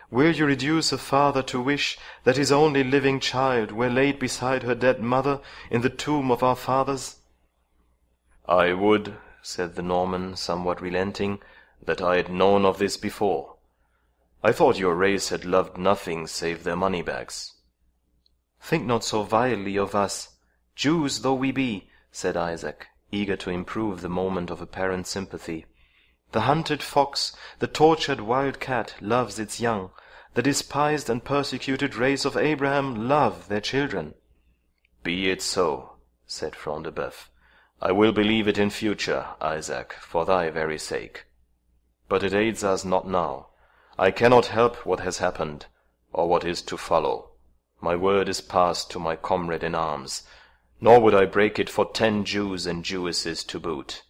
Speaker 2: Will you reduce a father to wish that his only living child were laid beside her dead mother in the tomb of our fathers?" "I would," said the Norman, somewhat relenting, "that I had known of this before. I thought your race had loved nothing save their money-bags." "Think not so vilely of us, Jews though we be," said Isaac, eager to improve the moment of apparent sympathy. "The hunted fox, the tortured wild cat loves its young. The despised and persecuted race of Abraham love their children." "Be it so," said Front de Bœuf. "I will believe it in future, Isaac, for thy very sake. But it aids us not now. I cannot help what has happened, or what is to follow. My word is passed to my comrade in arms, nor would I break it for 10 Jews and Jewesses to boot.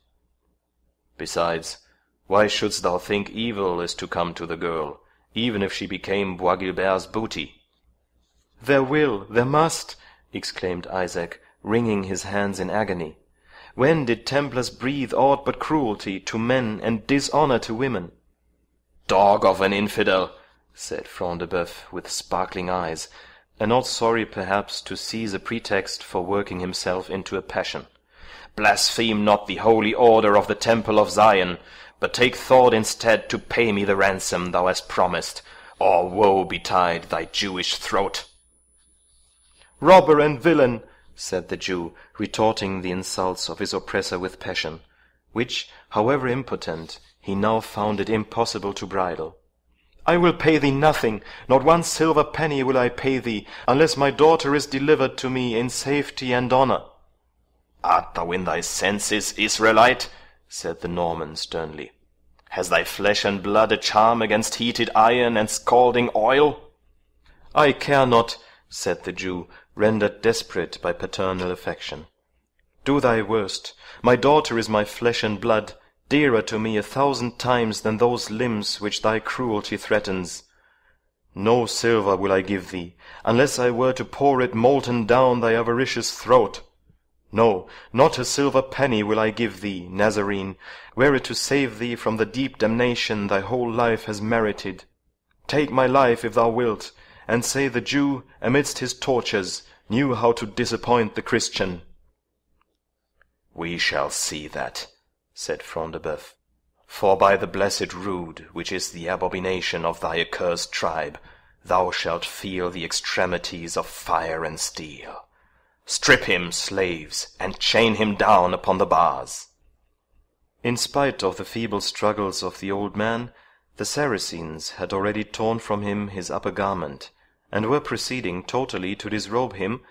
Speaker 2: Besides, why shouldst thou think evil is to come to the girl, even if she became Bois Guilbert's booty?" "There will, there must," exclaimed Isaac, wringing his hands in agony. "When did Templars breathe aught but cruelty to men and dishonour to women?" "Dog of an infidel!" said Front de Bœuf, with sparkling eyes, and not sorry perhaps to seize a pretext for working himself into a passion. "Blaspheme not the holy order of the Temple of Zion, but take thought instead to pay me the ransom thou hast promised, or woe betide thy Jewish throat." "Robber and villain!" said the Jew, retorting the insults of his oppressor with passion, which, however impotent, he now found it impossible to bridle. "I will pay thee nothing, not 1 silver penny will I pay thee, unless my daughter is delivered to me in safety and honour." "Art thou in thy senses, Israelite?" said the Norman sternly. "Has thy flesh and blood a charm against heated iron and scalding oil?" "I care not," said the Jew, rendered desperate by paternal affection. "Do thy worst. My daughter is my flesh and blood, dearer to me 1,000 times than those limbs which thy cruelty threatens. No silver will I give thee, unless I were to pour it molten down thy avaricious throat. No, not a silver penny will I give thee, Nazarene, were it to save thee from the deep damnation thy whole life has merited. Take my life if thou wilt, and say the Jew, amidst his tortures, knew how to disappoint the Christian." "We shall see that," said Front de Bœuf. For by the blessed rood, which is the abomination of thy accursed tribe, thou shalt feel the extremities of fire and steel. Strip him, slaves, and chain him down upon the bars." In spite of the feeble struggles of the old man, the Saracens had already torn from him his upper garment, and were proceeding totally to disrobe him,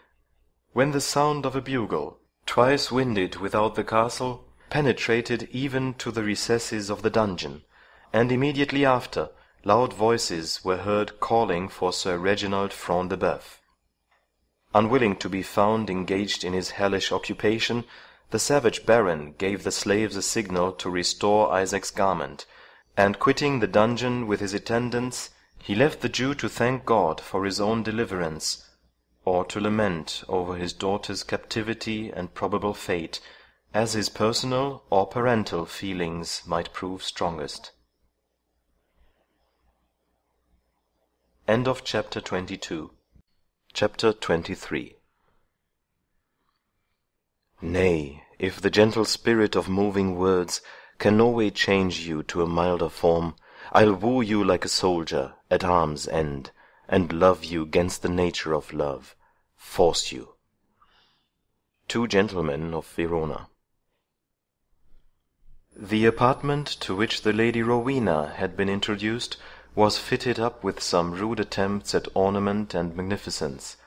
Speaker 2: when the sound of a bugle, twice winded without the castle, penetrated even to the recesses of the dungeon, and immediately after loud voices were heard calling for Sir Reginald Front de Bœuf. Unwilling to be found engaged in his hellish occupation, the savage baron gave the slaves a signal to restore Isaac's garment, and quitting the dungeon with his attendants, he left the Jew to thank God for his own deliverance, or to lament over his daughter's captivity and probable fate, as his personal or parental feelings might prove strongest. End of chapter 22. Chapter 23. Nay, if the gentle spirit of moving words can no way change you to a milder form, I'll woo you like a soldier at arm's end, and love you 'gainst the nature of love, force you. Two Gentlemen of Verona. The apartment to which the Lady Rowena had been introduced was fitted up with some rude attempts at ornament and magnificence,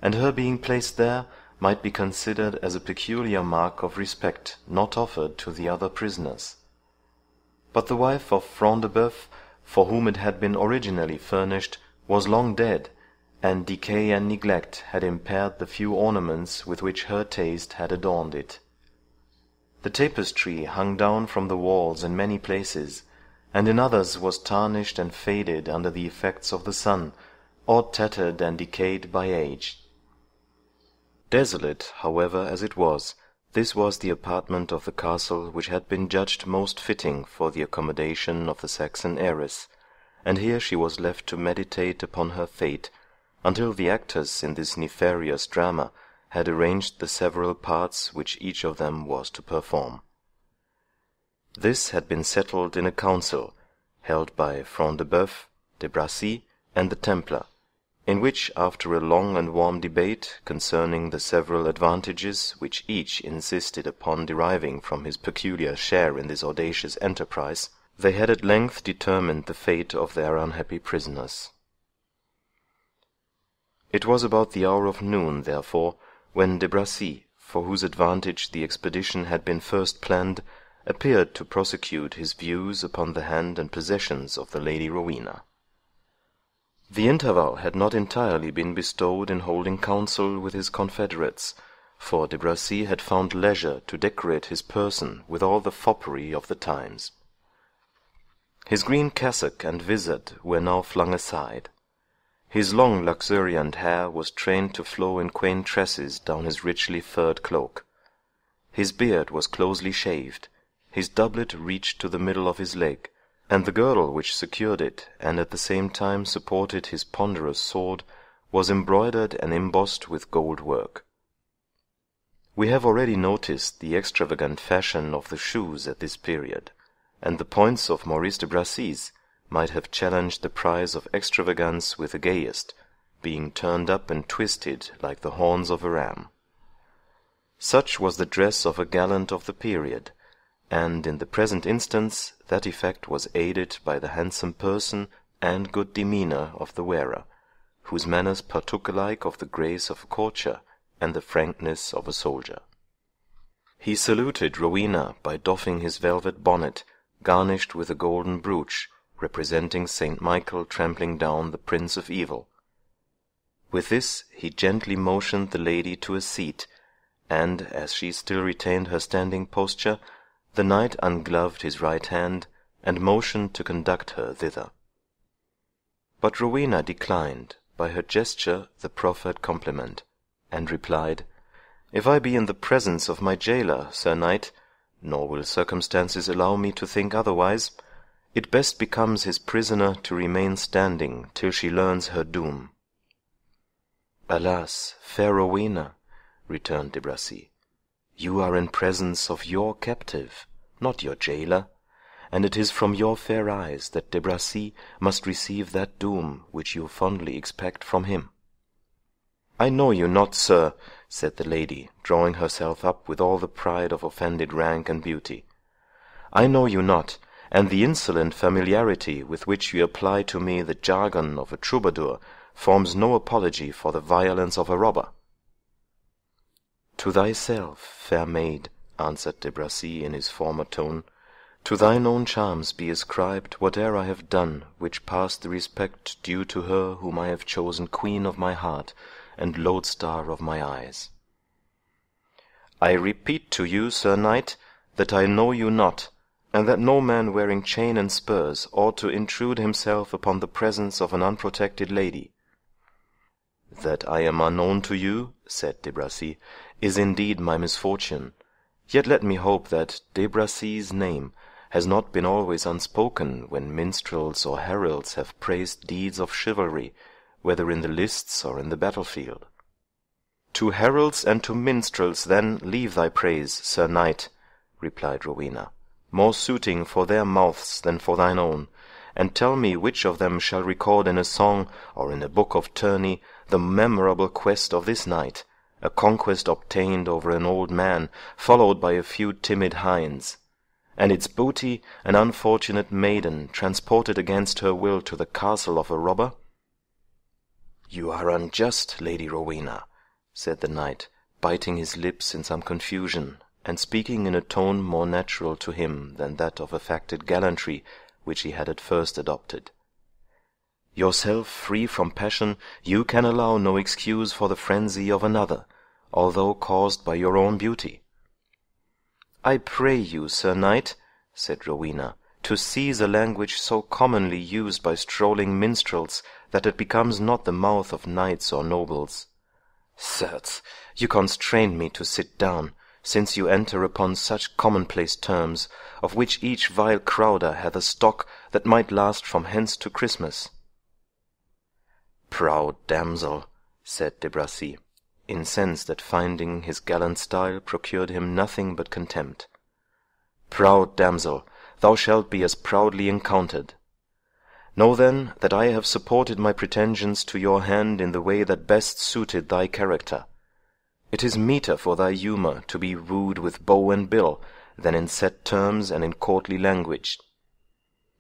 Speaker 2: and her being placed there might be considered as a peculiar mark of respect not offered to the other prisoners. But the wife of Front de Bœuf, for whom it had been originally furnished, was long dead, and decay and neglect had impaired the few ornaments with which her taste had adorned it. The tapestry hung down from the walls in many places, and in others was tarnished and faded under the effects of the sun, or tattered and decayed by age. Desolate, however, as it was, this was the apartment of the castle which had been judged most fitting for the accommodation of the Saxon heiress, and here she was left to meditate upon her fate, until the actors in this nefarious drama had arranged the several parts which each of them was to perform. This had been settled in a council, held by Front de Bœuf, de Bracy, and the Templar, in which, after a long and warm debate concerning the several advantages which each insisted upon deriving from his peculiar share in this audacious enterprise, they had at length determined the fate of their unhappy prisoners. It was about the hour of noon, therefore, when de Bracy, for whose advantage the expedition had been first planned, appeared to prosecute his views upon the hand and possessions of the Lady Rowena. The interval had not entirely been bestowed in holding counsel with his confederates, for de Bracy had found leisure to decorate his person with all the foppery of the times. His green cassock and vizard were now flung aside. His long luxuriant hair was trained to flow in quaint tresses down his richly furred cloak. His beard was closely shaved, his doublet reached to the middle of his leg, and the girdle which secured it, and at the same time supported his ponderous sword, was embroidered and embossed with gold work. We have already noticed the extravagant fashion of the shoes at this period, and the points of Maurice de Bracy's might have challenged the prize of extravagance with the gayest, being turned up and twisted like the horns of a ram. Such was the dress of a gallant of the period, and in the present instance that effect was aided by the handsome person and good demeanour of the wearer, whose manners partook alike of the grace of a courtier and the frankness of a soldier. He saluted Rowena by doffing his velvet bonnet, garnished with a golden brooch, representing Saint Michael trampling down the Prince of Evil. With this he gently motioned the lady to a seat, and, as she still retained her standing posture, the knight ungloved his right hand, and motioned to conduct her thither. But Rowena declined, by her gesture, the proffered compliment, and replied, "If I be in the presence of my jailor, Sir Knight, nor will circumstances allow me to think otherwise, it best becomes his prisoner to remain standing till she learns her doom." "Alas, fair Rowena," returned de Bracy, "you are in presence of your captive, not your jailor, and it is from your fair eyes that de Bracy must receive that doom which you fondly expect from him." "I know you not, sir," said the lady, drawing herself up with all the pride of offended rank and beauty. "I know you not, and the insolent familiarity with which you apply to me the jargon of a troubadour forms no apology for the violence of a robber." "To thyself, fair maid," answered de Bracy in his former tone, "to thine own charms be ascribed whate'er I have done which passed the respect due to her whom I have chosen queen of my heart and lodestar of my eyes." "I repeat to you, Sir Knight, that I know you not, and that no man wearing chain and spurs ought to intrude himself upon the presence of an unprotected lady." "That I am unknown to you," said de Bracy, "is indeed my misfortune, yet let me hope that de Bracy's name has not been always unspoken when minstrels or heralds have praised deeds of chivalry, whether in the lists or in the battlefield." "To heralds and to minstrels, then, leave thy praise, Sir Knight," replied Rowena, "more suiting for their mouths than for thine own, and tell me which of them shall record in a song, or in a book of tourney, the memorable quest of this night, a conquest obtained over an old man, followed by a few timid hinds, and its booty an unfortunate maiden transported against her will to the castle of a robber?" "You are unjust, Lady Rowena," said the knight, biting his lips in some confusion, and speaking in a tone more natural to him than that of affected gallantry which he had at first adopted. "Yourself free from passion, you can allow no excuse for the frenzy of another, although caused by your own beauty." "I pray you, Sir Knight," said Rowena, "to cease a language so commonly used by strolling minstrels, that it becomes not the mouth of knights or nobles. Certes, you constrain me to sit down, since you enter upon such commonplace terms, of which each vile crowder hath a stock that might last from hence to Christmas." "Proud damsel," said de Bracy, incensed at finding his gallant style procured him nothing but contempt. "Proud damsel, thou shalt be as proudly encountered. Know then that I have supported my pretensions to your hand in the way that best suited thy character. It is meeter for thy humour to be wooed with bow and bill, than in set terms and in courtly language.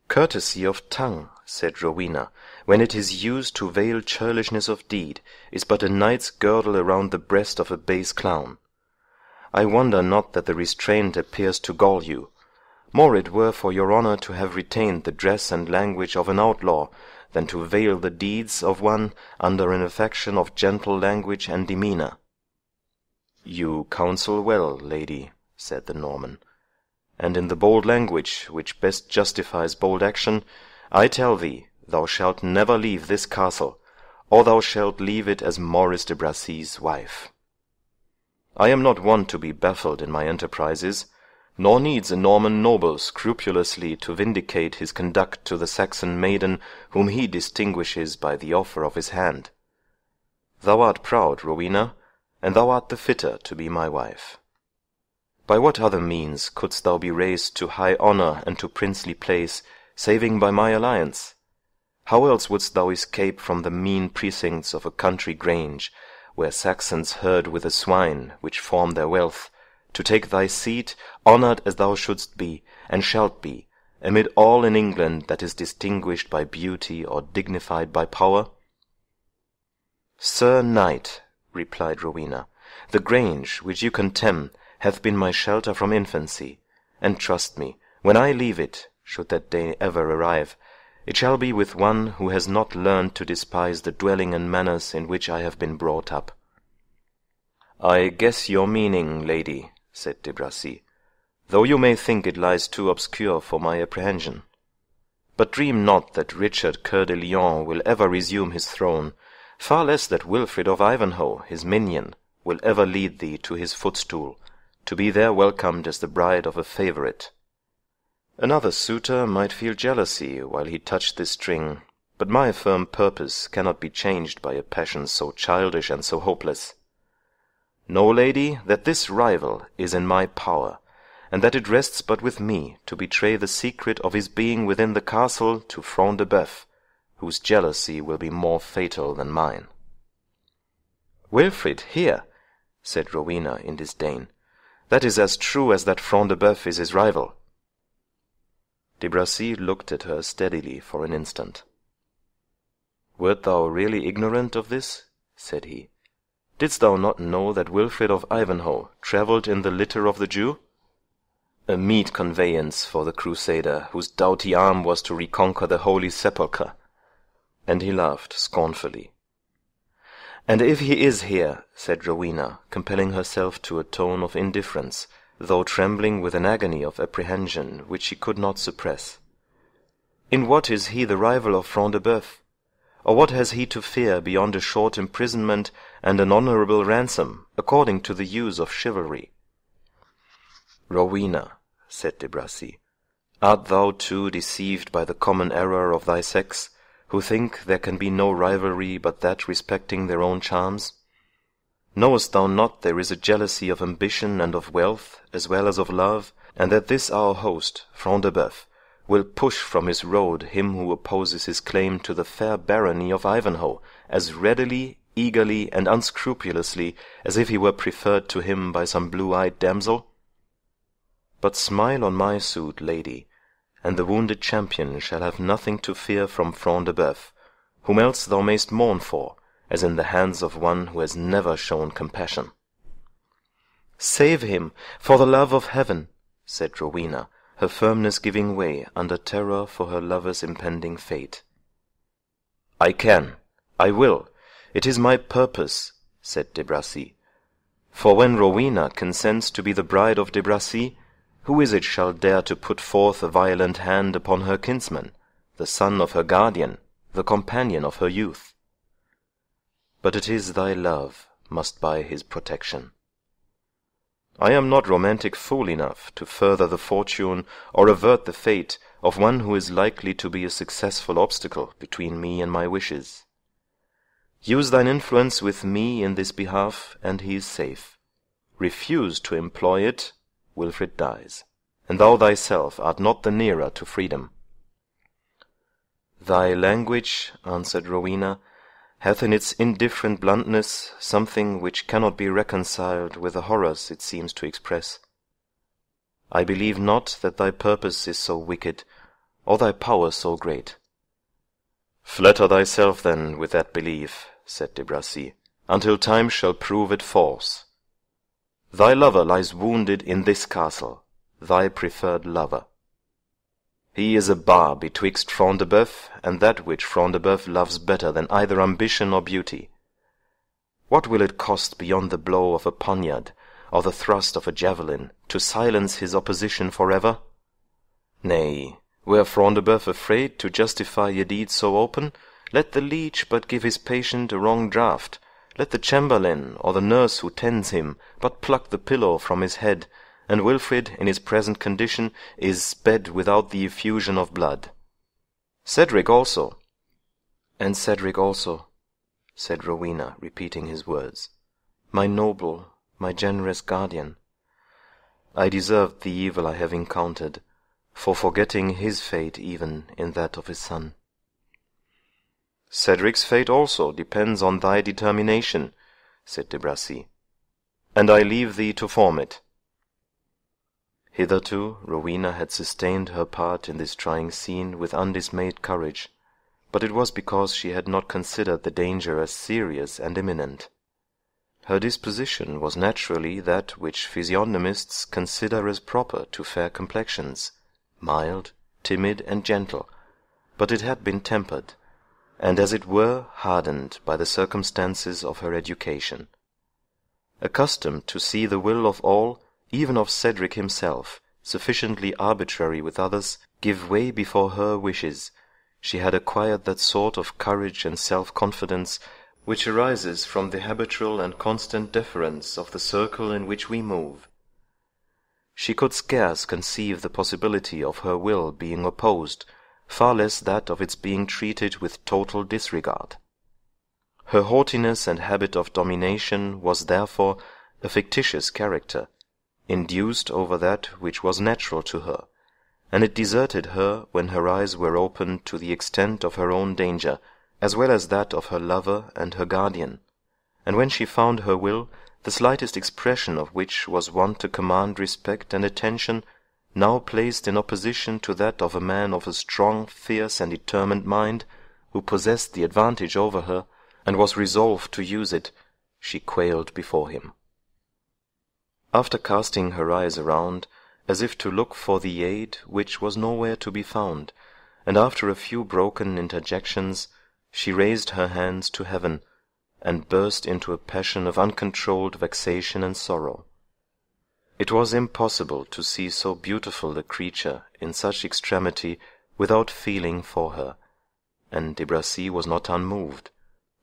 Speaker 2: Courtesy of tongue, said Rowena, when it is used to veil churlishness of deed, is but a knight's girdle around the breast of a base clown. I wonder not that the restraint appears to gall you. More it were for your honour to have retained the dress and language of an outlaw, than to veil the deeds of one under an affection of gentle language and demeanour. You counsel well, lady, said the Norman, and in the bold language which best justifies bold action, I tell thee, thou shalt never leave this castle, or thou shalt leave it as Maurice de Bracy's wife. I am not one to be baffled in my enterprises, nor needs a Norman noble scrupulously to vindicate his conduct to the Saxon maiden whom he distinguishes by the offer of his hand. Thou art proud, Rowena, and thou art the fitter to be my wife. By what other means couldst thou be raised to high honour and to princely place, saving by my alliance? How else wouldst thou escape from the mean precincts of a country grange, where Saxons herd with the swine, which form their wealth, to take thy seat, honoured as thou shouldst be, and shalt be, amid all in England that is distinguished by beauty or dignified by power? Sir Knight, replied Rowena, the grange, which you contemn, hath been my shelter from infancy, and trust me, when I leave it, should that day ever arrive, it shall be with one who has not learned to despise the dwelling and manners in which I have been brought up. I guess your meaning, lady, said de Bracy, though you may think it lies too obscure for my apprehension. But dream not that Richard Coeur de Lion will ever resume his throne, far less that Wilfred of Ivanhoe, his minion, will ever lead thee to his footstool, to be there welcomed as the bride of a favourite. Another suitor might feel jealousy while he touched this string, but my firm purpose cannot be changed by a passion so childish and so hopeless. Know, lady, that this rival is in my power, and that it rests but with me to betray the secret of his being within the castle to Front de Bœuf, whose jealousy will be more fatal than mine." "Wilfrid here!" said Rowena in disdain. "That is as true as that Front de Bœuf is his rival." De Bracy looked at her steadily for an instant. "Wert thou really ignorant of this?" said he. "Didst thou not know that Wilfrid of Ivanhoe travelled in the litter of the Jew? A meet conveyance for the Crusader, whose doughty arm was to reconquer the Holy Sepulchre." And he laughed scornfully. "And if he is here," said Rowena, compelling herself to a tone of indifference, though trembling with an agony of apprehension which she could not suppress, "in what is he the rival of Front de Bœuf? Or what has he to fear beyond a short imprisonment and an honourable ransom, according to the use of chivalry?" "Rowena," said de Bracy, "art thou too deceived by the common error of thy sex, who think there can be no rivalry but that respecting their own charms? Knowest thou not there is a jealousy of ambition and of wealth, as well as of love, and that this our host, Front de Bœuf, will push from his road him who opposes his claim to the fair barony of Ivanhoe, as readily, eagerly, and unscrupulously as if he were preferred to him by some blue-eyed damsel? But smile on my suit, lady, and the wounded champion shall have nothing to fear from Front de Bœuf, whom else thou mayst mourn for, as in the hands of one who has never shown compassion." "Save him, for the love of heaven!" said Rowena, her firmness giving way under terror for her lover's impending fate. "I can, I will, it is my purpose," said de Bracy. "For when Rowena consents to be the bride of de Bracy, who is it shall dare to put forth a violent hand upon her kinsman, the son of her guardian, the companion of her youth? But it is thy love must buy his protection. I am not romantic fool enough to further the fortune or avert the fate of one who is likely to be a successful obstacle between me and my wishes. Use thine influence with me in this behalf, and he is safe. Refuse to employ it, Wilfrid dies, and thou thyself art not the nearer to freedom." "Thy language," answered Rowena, "hath in its indifferent bluntness something which cannot be reconciled with the horrors it seems to express. I believe not that thy purpose is so wicked, or thy power so great." "Flatter thyself, then, with that belief," said de Bracy, "until time shall prove it false. Thy lover lies wounded in this castle, thy preferred lover. He is a bar betwixt Front de Bœuf and that which Front de Bœuf loves better than either ambition or beauty. What will it cost beyond the blow of a poniard, or the thrust of a javelin, to silence his opposition for ever? Nay, were Front de Bœuf afraid to justify a deed so open, let the leech but give his patient a wrong draught, let the chamberlain or the nurse who tends him but pluck the pillow from his head, and Wilfrid, in his present condition, is sped without the effusion of blood. Cedric also." "And Cedric also," said Rowena, repeating his words, "my noble, my generous guardian. I deserved the evil I have encountered, for forgetting his fate even in that of his son." "Cedric's fate also depends on thy determination," said de Bracy, "and I leave thee to form it." Hitherto Rowena had sustained her part in this trying scene with undismayed courage, but it was because she had not considered the danger as serious and imminent. Her disposition was naturally that which physiognomists consider as proper to fair complexions, mild, timid, and gentle, but it had been tempered, and as it were hardened by the circumstances of her education. Accustomed to see the will of all, even of Cedric himself, sufficiently arbitrary with others, give way before her wishes, she had acquired that sort of courage and self-confidence which arises from the habitual and constant deference of the circle in which we move. She could scarce conceive the possibility of her will being opposed, far less that of its being treated with total disregard. Her haughtiness and habit of domination was therefore a fictitious character, induced over that which was natural to her, and it deserted her when her eyes were opened to the extent of her own danger, as well as that of her lover and her guardian, and when she found her will, the slightest expression of which was wont to command respect and attention, now placed in opposition to that of a man of a strong, fierce, and determined mind, who possessed the advantage over her, and was resolved to use it, she quailed before him. After casting her eyes around, as if to look for the aid which was nowhere to be found, and after a few broken interjections, she raised her hands to heaven, and burst into a passion of uncontrolled vexation and sorrow. It was impossible to see so beautiful a creature in such extremity without feeling for her, and de Bracy was not unmoved,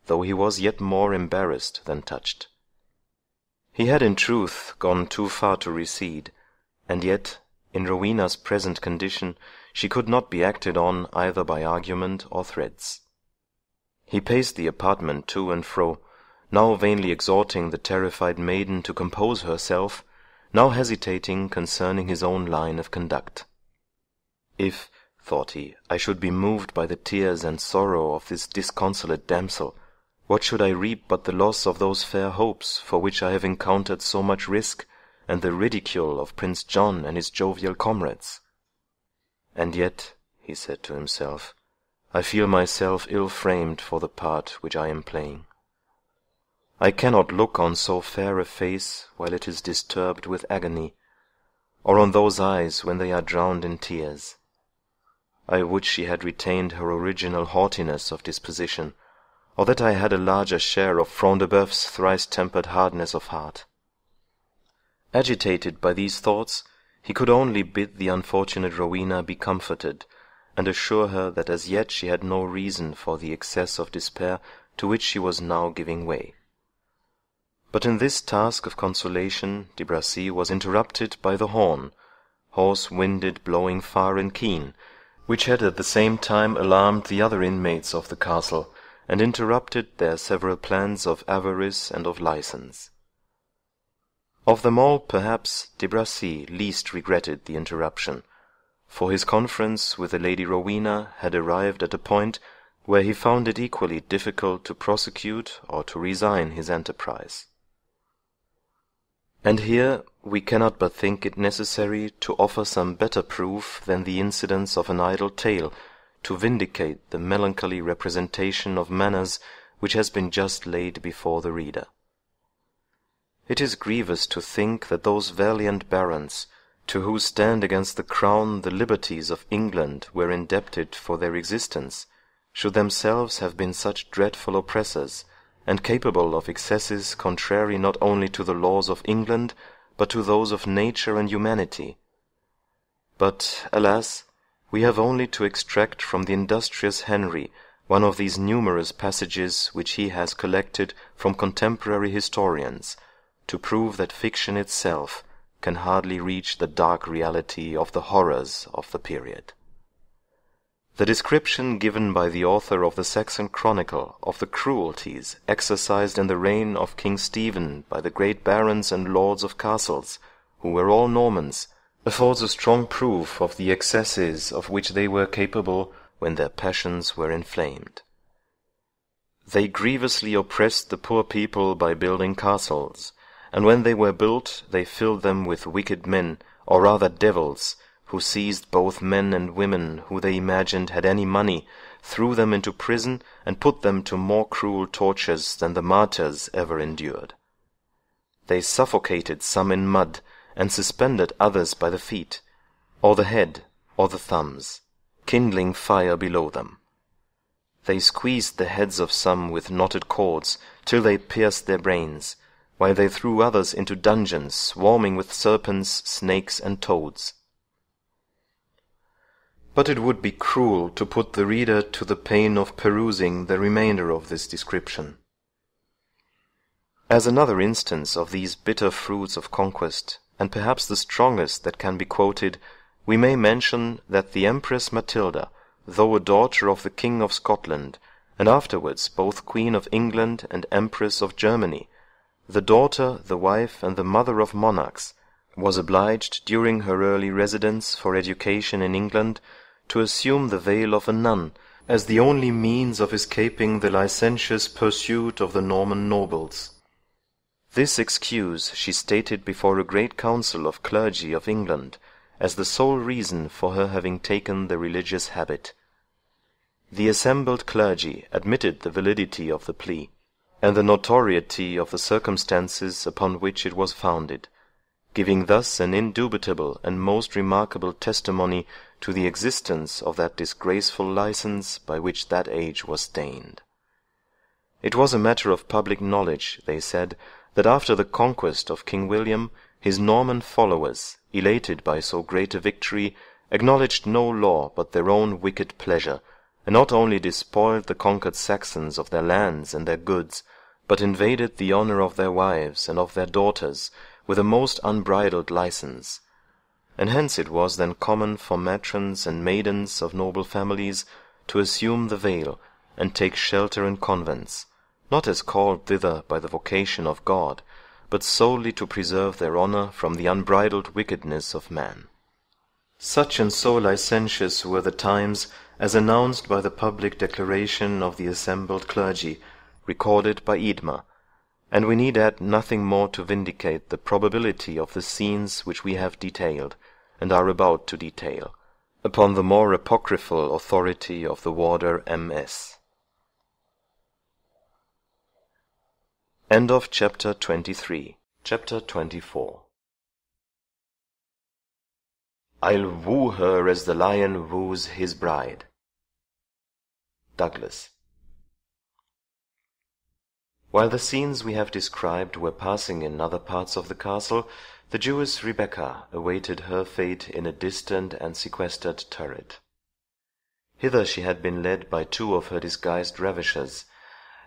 Speaker 2: though he was yet more embarrassed than touched. He had in truth gone too far to recede, and yet, in Rowena's present condition, she could not be acted on either by argument or threats. He paced the apartment to and fro, now vainly exhorting the terrified maiden to compose herself, now hesitating concerning his own line of conduct. If, thought he, I should be moved by the tears and sorrow of this disconsolate damsel, what should I reap but the loss of those fair hopes for which I have encountered so much risk, and the ridicule of Prince John and his jovial comrades? And yet, he said to himself, I feel myself ill-framed for the part which I am playing. I cannot look on so fair a face while it is disturbed with agony, or on those eyes when they are drowned in tears. I would she had retained her original haughtiness of disposition, or that I had a larger share of Front de Bœuf's thrice-tempered hardness of heart. Agitated by these thoughts, he could only bid the unfortunate Rowena be comforted, and assure her that as yet she had no reason for the excess of despair to which she was now giving way. But in this task of consolation de Bracy was interrupted by the horn, hoarse-winded, blowing far and keen, which had at the same time alarmed the other inmates of the castle, and interrupted their several plans of avarice and of license. Of them all, perhaps, de Bracy least regretted the interruption, for his conference with the Lady Rowena had arrived at a point where he found it equally difficult to prosecute or to resign his enterprise. And here we cannot but think it necessary to offer some better proof than the incidents of an idle tale, to vindicate the melancholy representation of manners which has been just laid before the reader. It is grievous to think that those valiant barons, to whose stand against the crown the liberties of England were indebted for their existence, should themselves have been such dreadful oppressors, and capable of excesses contrary not only to the laws of England, but to those of nature and humanity. But, alas, we have only to extract from the industrious Henry one of these numerous passages which he has collected from contemporary historians, to prove that fiction itself can hardly reach the dark reality of the horrors of the period. The description given by the author of the Saxon Chronicle of the cruelties exercised in the reign of King Stephen by the great barons and lords of castles, who were all Normans, affords a strong proof of the excesses of which they were capable when their passions were inflamed. They grievously oppressed the poor people by building castles, and when they were built they filled them with wicked men, or rather devils, who seized both men and women who they imagined had any money, threw them into prison, and put them to more cruel tortures than the martyrs ever endured. They suffocated some in mud, and suspended others by the feet, or the head, or the thumbs, kindling fire below them. They squeezed the heads of some with knotted cords, till they pierced their brains, while they threw others into dungeons swarming with serpents, snakes, and toads. But it would be cruel to put the reader to the pain of perusing the remainder of this description. As another instance of these bitter fruits of conquest, and perhaps the strongest that can be quoted, we may mention that the Empress Matilda, though a daughter of the King of Scotland, and afterwards both Queen of England and Empress of Germany, the daughter, the wife, and the mother of monarchs, was obliged, during her early residence for education in England, to assume the veil of a nun, as the only means of escaping the licentious pursuit of the Norman nobles. This excuse she stated before a great council of clergy of England, as the sole reason for her having taken the religious habit. The assembled clergy admitted the validity of the plea, and the notoriety of the circumstances upon which it was founded, giving thus an indubitable and most remarkable testimony to the existence of that disgraceful license by which that age was stained. It was a matter of public knowledge, they said, that after the conquest of King William, his Norman followers, elated by so great a victory, acknowledged no law but their own wicked pleasure, and not only despoiled the conquered Saxons of their lands and their goods, but invaded the honour of their wives and of their daughters with a most unbridled license. And hence it was then common for matrons and maidens of noble families to assume the veil, and take shelter in convents, not as called thither by the vocation of God, but solely to preserve their honour from the unbridled wickedness of man. Such and so licentious were the times, as announced by the public declaration of the assembled clergy, recorded by Eadmer, and we need add nothing more to vindicate the probability of the scenes which we have detailed, and are about to detail, upon the more apocryphal authority of the warder M.S. End of chapter 23. Chapter 24. I'll woo her as the lion woos his bride. Douglas. While the scenes we have described were passing in other parts of the castle, the Jewess Rebecca awaited her fate in a distant and sequestered turret. Hither she had been led by two of her disguised ravishers,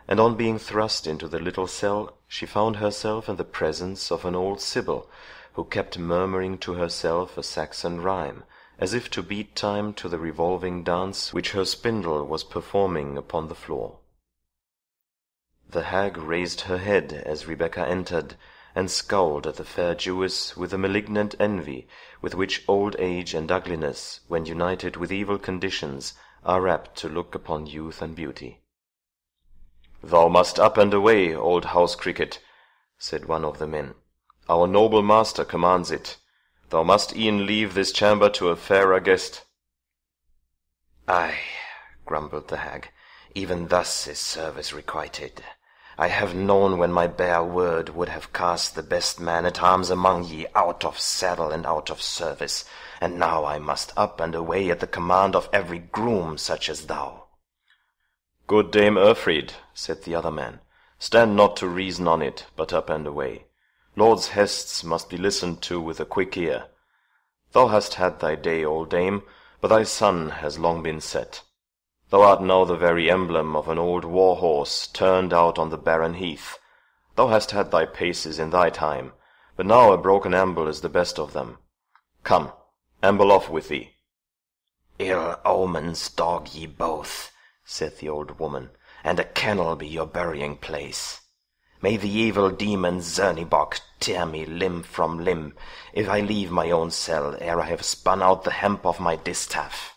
Speaker 2: and on being thrust into the little cell, she found herself in the presence of an old sibyl, who kept murmuring to herself a Saxon rhyme, as if to beat time to the revolving dance which her spindle was performing upon the floor. The hag raised her head as Rebecca entered, and scowled at the fair Jewess with the malignant envy with which old age and ugliness, when united with evil conditions, are apt to look upon youth and beauty. "Thou must up and away, old house cricket," said one of the men. "Our noble master commands it. Thou must e'en leave this chamber to a fairer guest."
Speaker 3: "Ay," grumbled the hag, "even thus is service requited. I have known when my bare word would have cast the best man-at-arms among ye out of saddle and out of service, and now I must up and away at the command of every groom such as thou."
Speaker 2: "Good Dame Urfried," said the other man, "stand not to reason on it, but up and away. Lords' hests must be listened to with a quick ear. Thou hast had thy day, old dame, but thy sun has long been set. Thou art now the very emblem of an old war-horse turned out on the barren heath. Thou hast had thy paces in thy time, but now a broken amble is the best of them. Come, amble off with thee."
Speaker 3: "Ill omens dog ye both," said the old woman, "and a kennel be your burying-place. May the evil demon Zernibok tear me limb from limb, if I leave my own cell ere I have spun out the hemp of my distaff."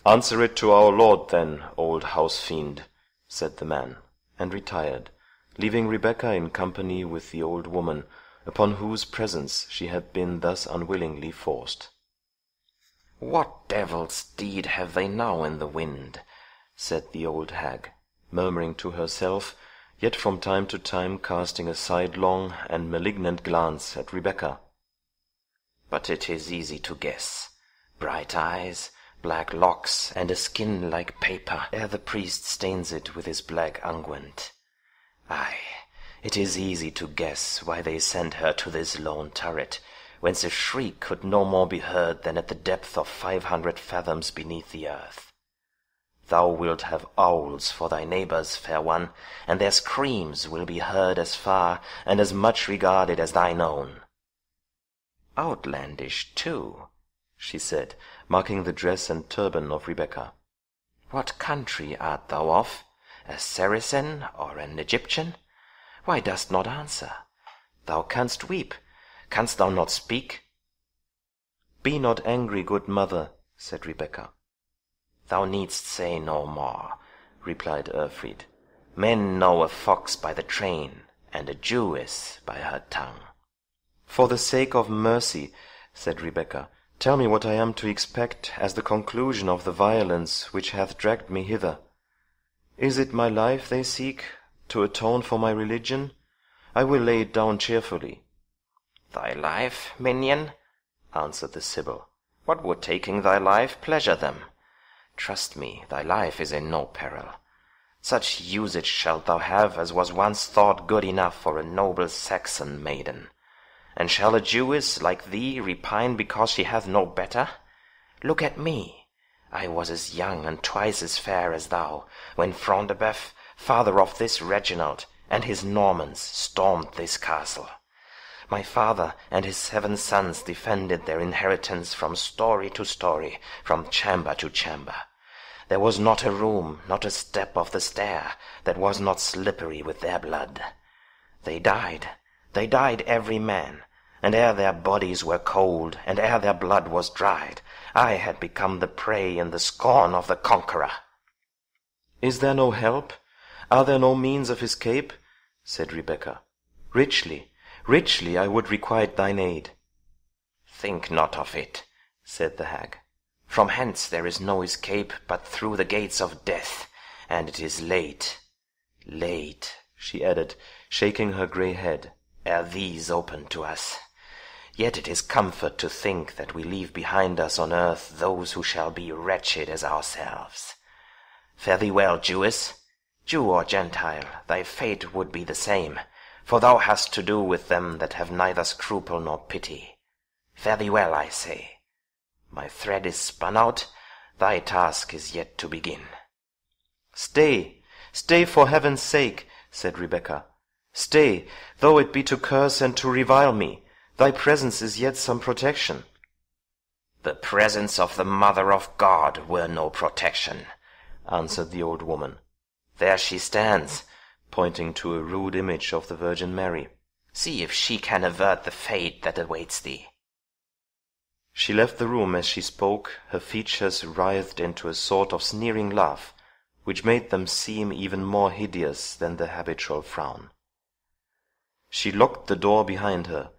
Speaker 2: "Answer it to our lord, then, old house-fiend," said the man, and retired, leaving Rebecca in company with the old woman, upon whose presence she had been thus unwillingly forced.
Speaker 3: "What devil's deed have they now in the wind?" said the old hag,
Speaker 2: murmuring to herself, yet from time to time casting a sidelong and malignant glance at Rebecca.
Speaker 3: "But it is easy to guess. Bright eyes, black locks, and a skin like paper, ere the priest stains it with his black unguent. Ay, it is easy to guess why they sent her to this lone turret, whence a shriek could no more be heard than at the depth of 500 fathoms beneath the earth. Thou wilt have owls for thy neighbours, fair one, and their screams will be heard as far and as much regarded as thine own. Outlandish, too," she said, marking the dress and turban of Rebecca. "What country art thou of? A Saracen or an Egyptian? Why dost not answer? Thou canst weep. Canst thou not speak?"
Speaker 2: "Be not angry, good mother," said Rebecca.
Speaker 3: "Thou needst say no more," replied Urfried. "Men know a fox by the train, and a Jewess by her tongue."
Speaker 2: "For the sake of mercy," said Rebecca, "tell me what I am to expect as the conclusion of the violence which hath dragged me hither. Is it my life they seek, to atone for my religion? I will lay it down cheerfully."
Speaker 3: "Thy life, minion?" answered the Sibyl. "What would taking thy life pleasure them? Trust me, thy life is in no peril. Such usage shalt thou have as was once thought good enough for a noble Saxon maiden. And shall a Jewess like thee repine because she hath no better? Look at me. I was as young and twice as fair as thou, when Front de Bœuf, father of this Reginald, and his Normans stormed this castle. My father and his 7 sons defended their inheritance from story to story, from chamber to chamber. There was not a room, not a step of the stair, that was not slippery with their blood. They died every man, and ere their bodies were cold, and ere their blood was dried, I had become the prey and the scorn of the conqueror."
Speaker 2: "Is there no help? Are there no means of escape?" said Rebecca. Richly I would requite thine aid."
Speaker 3: "Think not of it," said the hag. "From hence there is no escape but through the gates of death, and it is late, she added, shaking her grey head, ere these open to us. Yet it is comfort to think that we leave behind us on earth those who shall be wretched as ourselves. Fare thee well, Jewess. Jew or Gentile, thy fate would be the same, for thou hast to do with them that have neither scruple nor pity. Fare thee well, I say. My thread is spun out, thy task is yet to begin."
Speaker 2: Stay for heaven's sake," said Rebecca. "Stay, though it be to curse and to revile me. Thy presence is yet some protection."
Speaker 3: "The presence of the Mother of God were no protection," answered the old woman. "There she stands,"
Speaker 2: pointing to a rude image of the Virgin Mary.
Speaker 3: "See if she can avert the fate that awaits thee."
Speaker 2: She left the room as she spoke, her features writhed into a sort of sneering laugh, which made them seem even more hideous than the habitual frown. She locked the door behind her,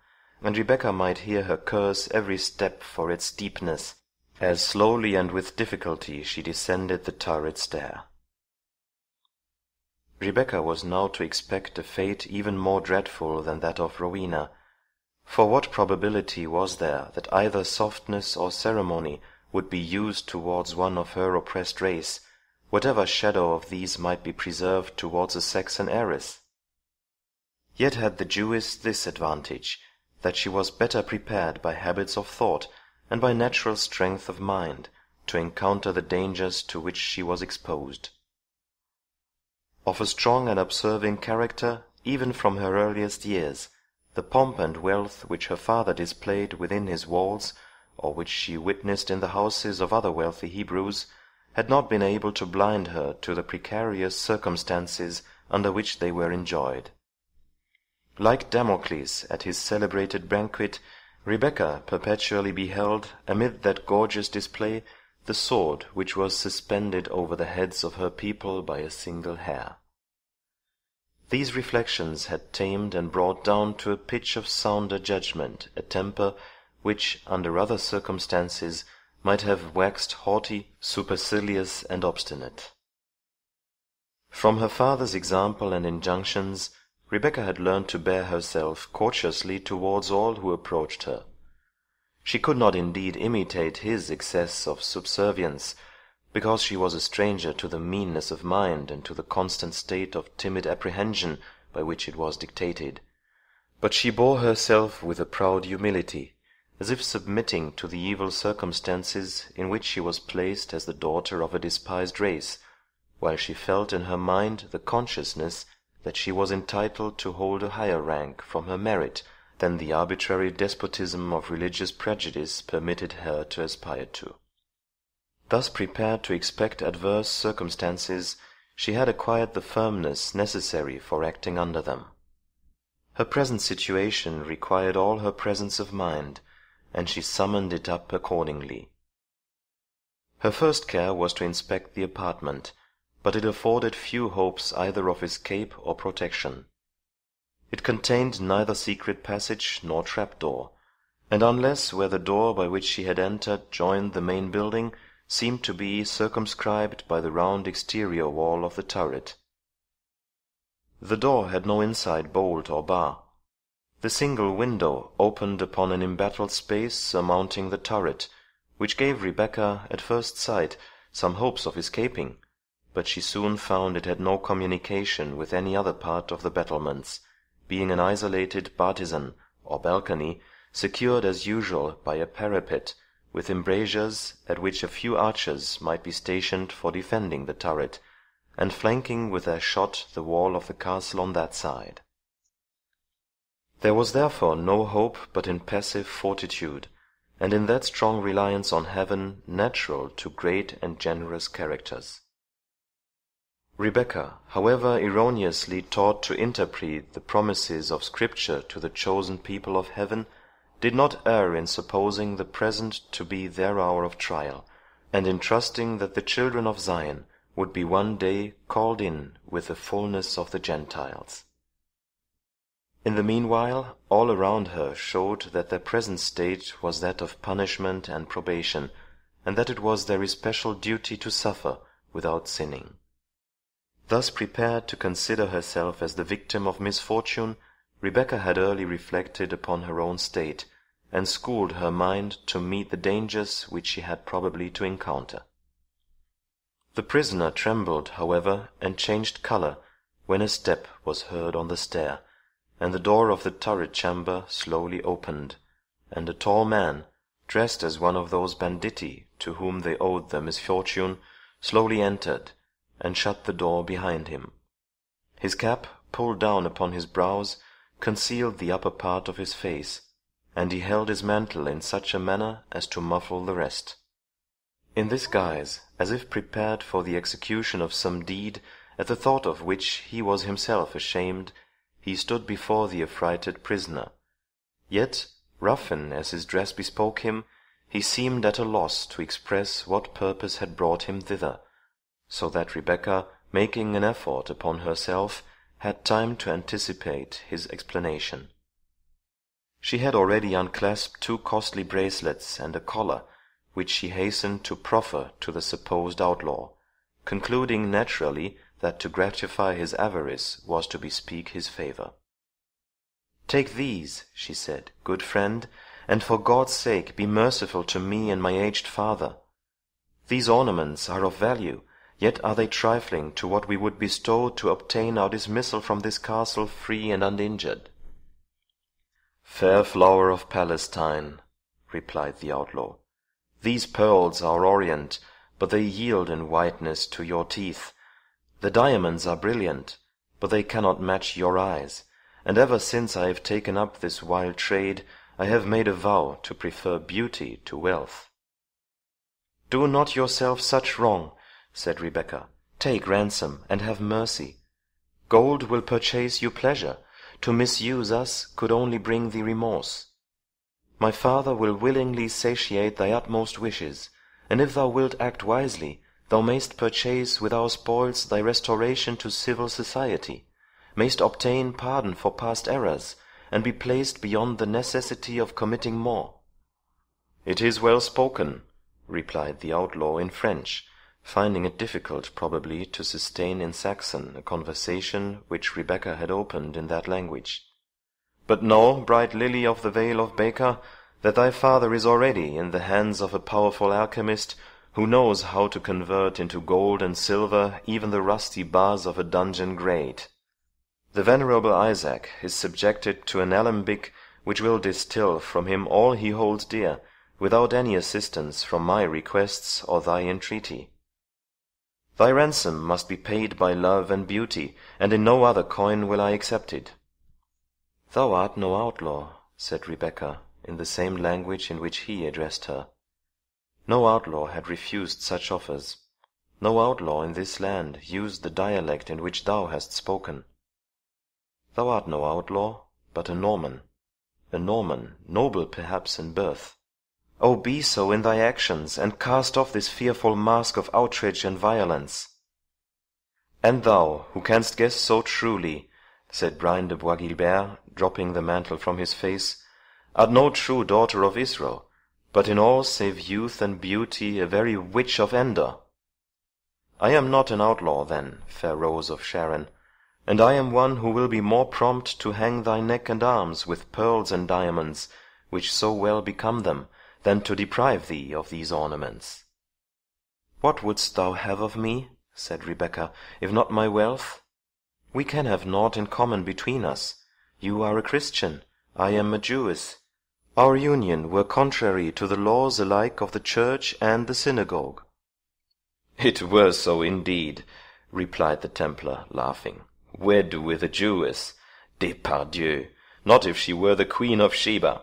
Speaker 2: and Rebecca might hear her curse every step for its steepness, as slowly and with difficulty she descended the turret stair. Rebecca was now to expect a fate even more dreadful than that of Rowena, for what probability was there that either softness or ceremony would be used towards one of her oppressed race, whatever shadow of these might be preserved towards a Saxon heiress? Yet had the Jewess this advantage, that she was better prepared by habits of thought and by natural strength of mind to encounter the dangers to which she was exposed. Of a strong and observing character, even from her earliest years, the pomp and wealth which her father displayed within his walls, or which she witnessed in the houses of other wealthy Hebrews, had not been able to blind her to the precarious circumstances under which they were enjoyed. Like Damocles at his celebrated banquet, Rebecca perpetually beheld, amid that gorgeous display, the sword which was suspended over the heads of her people by a single hair. These reflections had tamed and brought down to a pitch of sounder judgment a temper which, under other circumstances, might have waxed haughty, supercilious, and obstinate. From her father's example and injunctions, Rebecca had learned to bear herself courteously towards all who approached her. She could not indeed imitate his excess of subservience, because she was a stranger to the meanness of mind and to the constant state of timid apprehension by which it was dictated, but she bore herself with a proud humility, as if submitting to the evil circumstances in which she was placed as the daughter of a despised race, while she felt in her mind the consciousness that she was entitled to hold a higher rank from her merit than the arbitrary despotism of religious prejudice permitted her to aspire to. Thus prepared to expect adverse circumstances, she had acquired the firmness necessary for acting under them. Her present situation required all her presence of mind, and she summoned it up accordingly. Her first care was to inspect the apartment, but it afforded few hopes either of escape or protection. It contained neither secret passage nor trap-door, and unless where the door by which she had entered joined the main building, seemed to be circumscribed by the round exterior wall of the turret. The door had no inside bolt or bar. The single window opened upon an embattled space surmounting the turret, which gave Rebecca, at first sight, some hopes of escaping, but she soon found it had no communication with any other part of the battlements, being an isolated bartizan, or balcony, secured as usual by a parapet, with embrasures at which a few archers might be stationed for defending the turret, and flanking with their shot the wall of the castle on that side. There was therefore no hope but in passive fortitude, and in that strong reliance on heaven natural to great and generous characters. Rebecca, however erroneously taught to interpret the promises of Scripture to the chosen people of heaven, did not err in supposing the present to be their hour of trial, and in trusting that the children of Zion would be one day called in with the fullness of the Gentiles. In the meanwhile, all around her showed that their present state was that of punishment and probation, and that it was their especial duty to suffer without sinning. Thus prepared to consider herself as the victim of misfortune, Rebecca had early reflected upon her own state, and schooled her mind to meet the dangers which she had probably to encounter. The prisoner trembled, however, and changed colour, when a step was heard on the stair, and the door of the turret chamber slowly opened, and a tall man, dressed as one of those banditti to whom they owed their misfortune, slowly entered, and shut the door behind him. His cap, pulled down upon his brows, concealed the upper part of his face, and he held his mantle in such a manner as to muffle the rest. In this guise, as if prepared for the execution of some deed, at the thought of which he was himself ashamed, he stood before the affrighted prisoner. Yet, ruffian as his dress bespoke him, he seemed at a loss to express what purpose had brought him thither, so that Rebecca, making an effort upon herself, had time to anticipate his explanation. She had already unclasped 2 costly bracelets and a collar, which she hastened to proffer to the supposed outlaw, concluding naturally that to gratify his avarice was to bespeak his favour. "Take these," she said, "good friend, and for God's sake be merciful to me and my aged father. These ornaments are of value, yet are they trifling to what we would bestow to obtain our dismissal from this castle free and uninjured." "Fair flower of Palestine," replied the outlaw, "these pearls are orient, but they yield in whiteness to your teeth. The diamonds are brilliant, but they cannot match your eyes, and ever since I have taken up this wild trade, I have made a vow to prefer beauty to wealth." "Do not yourself such wrong," said Rebecca. "Take ransom, and have mercy. Gold will purchase you pleasure. To misuse us could only bring thee remorse. My father will willingly satiate thy utmost wishes, and if thou wilt act wisely, thou mayst purchase with our spoils thy restoration to civil society, mayst obtain pardon for past errors, and be placed beyond the necessity of committing more." "It is well spoken," replied the outlaw in French, finding it difficult probably to sustain in Saxon a conversation which Rebecca had opened in that language. "But know, bright lily of the Vale of Baker, that thy father is already in the hands of a powerful alchemist, who knows how to convert into gold and silver even the rusty bars of a dungeon grate. The venerable Isaac is subjected to an alembic which will distill from him all he holds dear, without any assistance from my requests or thy entreaty. Thy ransom must be paid by love and beauty, and in no other coin will I accept it." "Thou art no outlaw," said Rebecca, in the same language in which he addressed her. No outlaw had refused such offers. No outlaw in this land used the dialect in which thou hast spoken. "Thou art no outlaw," but a Norman, noble perhaps in birth. Oh, be so in thy actions, and cast off this fearful mask of outrage and violence." "And thou, who canst guess so truly," said Brian de Bois Guilbert, dropping the mantle from his face, "art no true daughter of Israel, but in all save youth and beauty a very witch of Endor. I am not an outlaw, then, fair Rose of Sharon, and I am one who will be more prompt to hang thy neck and arms with pearls and diamonds, which so well become them, than to deprive thee of these ornaments." "What wouldst thou have of me," said Rebecca, "if not my wealth? We can have naught in common between us. You are a Christian, I am a Jewess. Our union were contrary to the laws alike of the church and the synagogue." "It were so indeed," replied the Templar, laughing. "Wed with a Jewess? Depardieu! Not if she were the Queen of Sheba.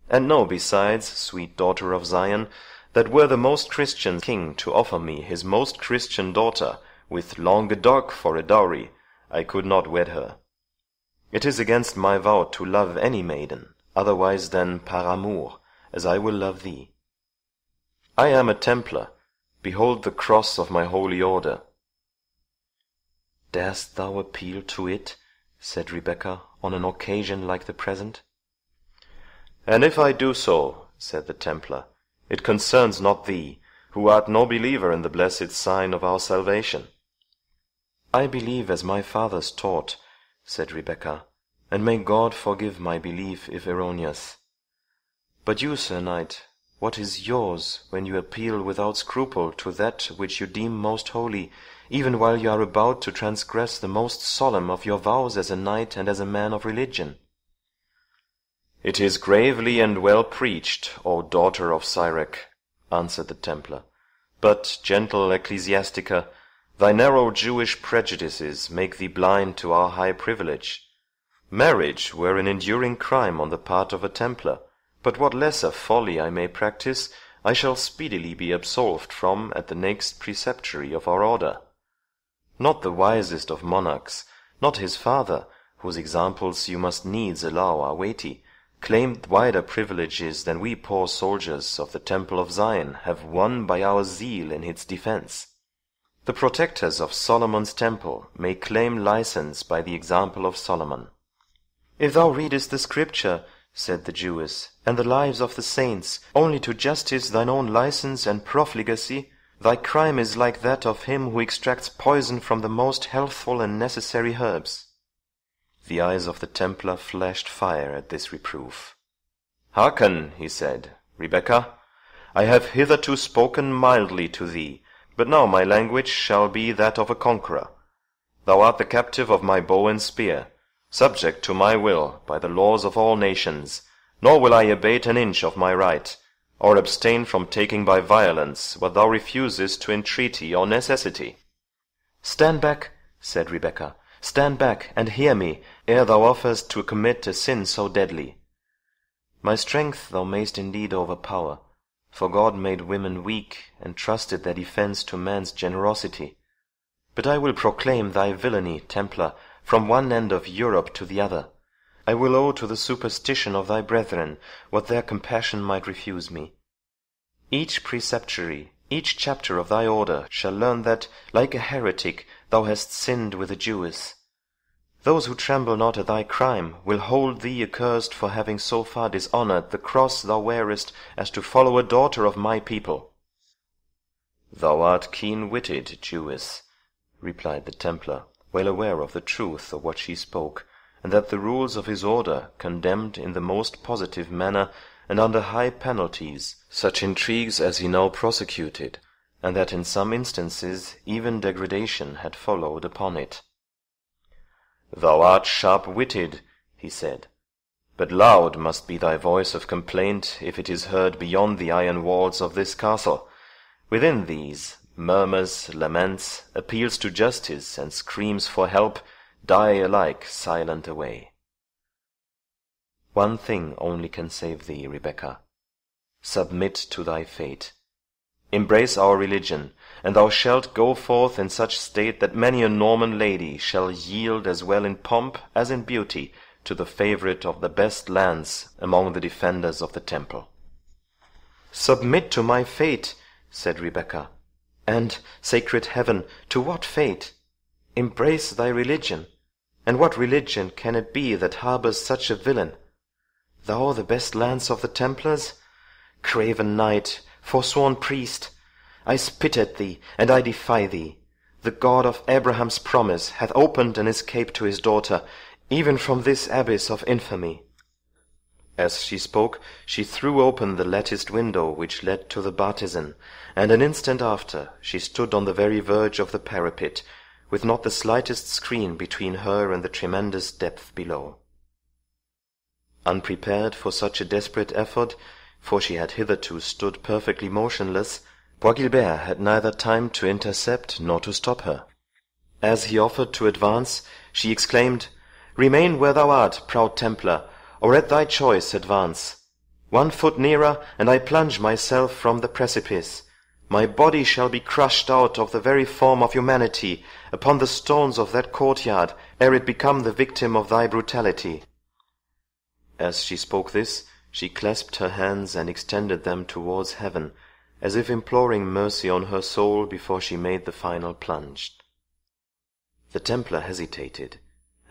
Speaker 2: And know besides, sweet daughter of Zion, that were the most Christian king to offer me his most Christian daughter, with Languedoc for a dowry, I could not wed her. It is against my vow to love any maiden, otherwise than par amour, as I will love thee. I am a Templar. Behold the cross of my holy order." "Darest thou appeal to it," said Rebecca, "on an occasion like the present?" "And if I do so," said the Templar, "it concerns not thee, who art no believer in the blessed sign of our salvation." "I believe as my fathers taught," said Rebecca, "and may God forgive my belief if erroneous. But you, Sir Knight, what is yours when you appeal without scruple to that which you deem most holy, even while you are about to transgress the most solemn of your vows as a knight and as a man of religion?" "It is gravely and well preached, O daughter of Syrac," answered the Templar. "But, gentle ecclesiastica, thy narrow Jewish prejudices make thee blind to our high privilege. Marriage were an enduring crime on the part of a Templar, but what lesser folly I may practice, I shall speedily be absolved from at the next preceptory of our order. Not the wisest of monarchs, not his father, whose examples you must needs allow are weighty, claimed wider privileges than we poor soldiers of the Temple of Zion have won by our zeal in its defence. The protectors of Solomon's temple may claim license by the example of Solomon." "If thou readest the Scripture," said the Jewess, "and the lives of the saints, only to justice thine own license and profligacy, thy crime is like that of him who extracts poison from the most healthful and necessary herbs." The eyes of the Templar flashed fire at this reproof. "Hearken," he said, "Rebecca, I have hitherto spoken mildly to thee, but now my language shall be that of a conqueror. Thou art the captive of my bow and spear, subject to my will by the laws of all nations, nor will I abate an inch of my right, or abstain from taking by violence what thou refusest to entreaty or necessity." "Stand back," said Rebecca, "stand back, and hear me, ere thou offerest to commit a sin so deadly. My strength thou mayst indeed overpower, for God made women weak, and trusted their defence to man's generosity. But I will proclaim thy villainy, Templar, from one end of Europe to the other. I will owe to the superstition of thy brethren what their compassion might refuse me. Each preceptory, each chapter of thy order shall learn that, like a heretic, thou hast sinned with a Jewess. Those who tremble not at thy crime will hold thee accursed for having so far dishonoured the cross thou wearest as to follow a daughter of my people." "Thou art keen-witted, Jewess," replied the Templar, well aware of the truth of what she spoke, and that the rules of his order condemned in the most positive manner, and under high penalties, such intrigues as he now prosecuted, and that in some instances even degradation had followed upon it. "Thou art sharp-witted," he said, "but loud must be thy voice of complaint if it is heard beyond the iron walls of this castle. Within these, murmurs, laments, appeals to justice, and screams for help die alike silent away. One thing only can save thee, Rebecca. Submit to thy fate. Embrace our religion, and thou shalt go forth in such state that many a Norman lady shall yield as well in pomp as in beauty to the favourite of the best lands among the defenders of the temple. "Submit to my fate," said Rebecca. "And, sacred heaven, to what fate? Embrace thy religion. And what religion can it be that harbours such a villain? Thou the best lance of the Templars? Craven knight, forsworn priest, I spit at thee, and I defy thee. The God of Abraham's promise hath opened an escape to his daughter, even from this abyss of infamy." As she spoke, she threw open the latticed window which led to the bartizan, and an instant after she stood on the very verge of the parapet, with not the slightest screen between her and the tremendous depth below. Unprepared for such a desperate effort, for she had hitherto stood perfectly motionless, Bois Guilbert had neither time to intercept nor to stop her. As he offered to advance, she exclaimed, "Remain where thou art, proud Templar, or at thy choice advance. 1 foot nearer, and I plunge myself from the precipice. My body shall be crushed out of the very form of humanity upon the stones of that courtyard, ere it become the victim of thy brutality." As she spoke this, she clasped her hands and extended them towards heaven, as if imploring mercy on her soul before she made the final plunge. The Templar hesitated,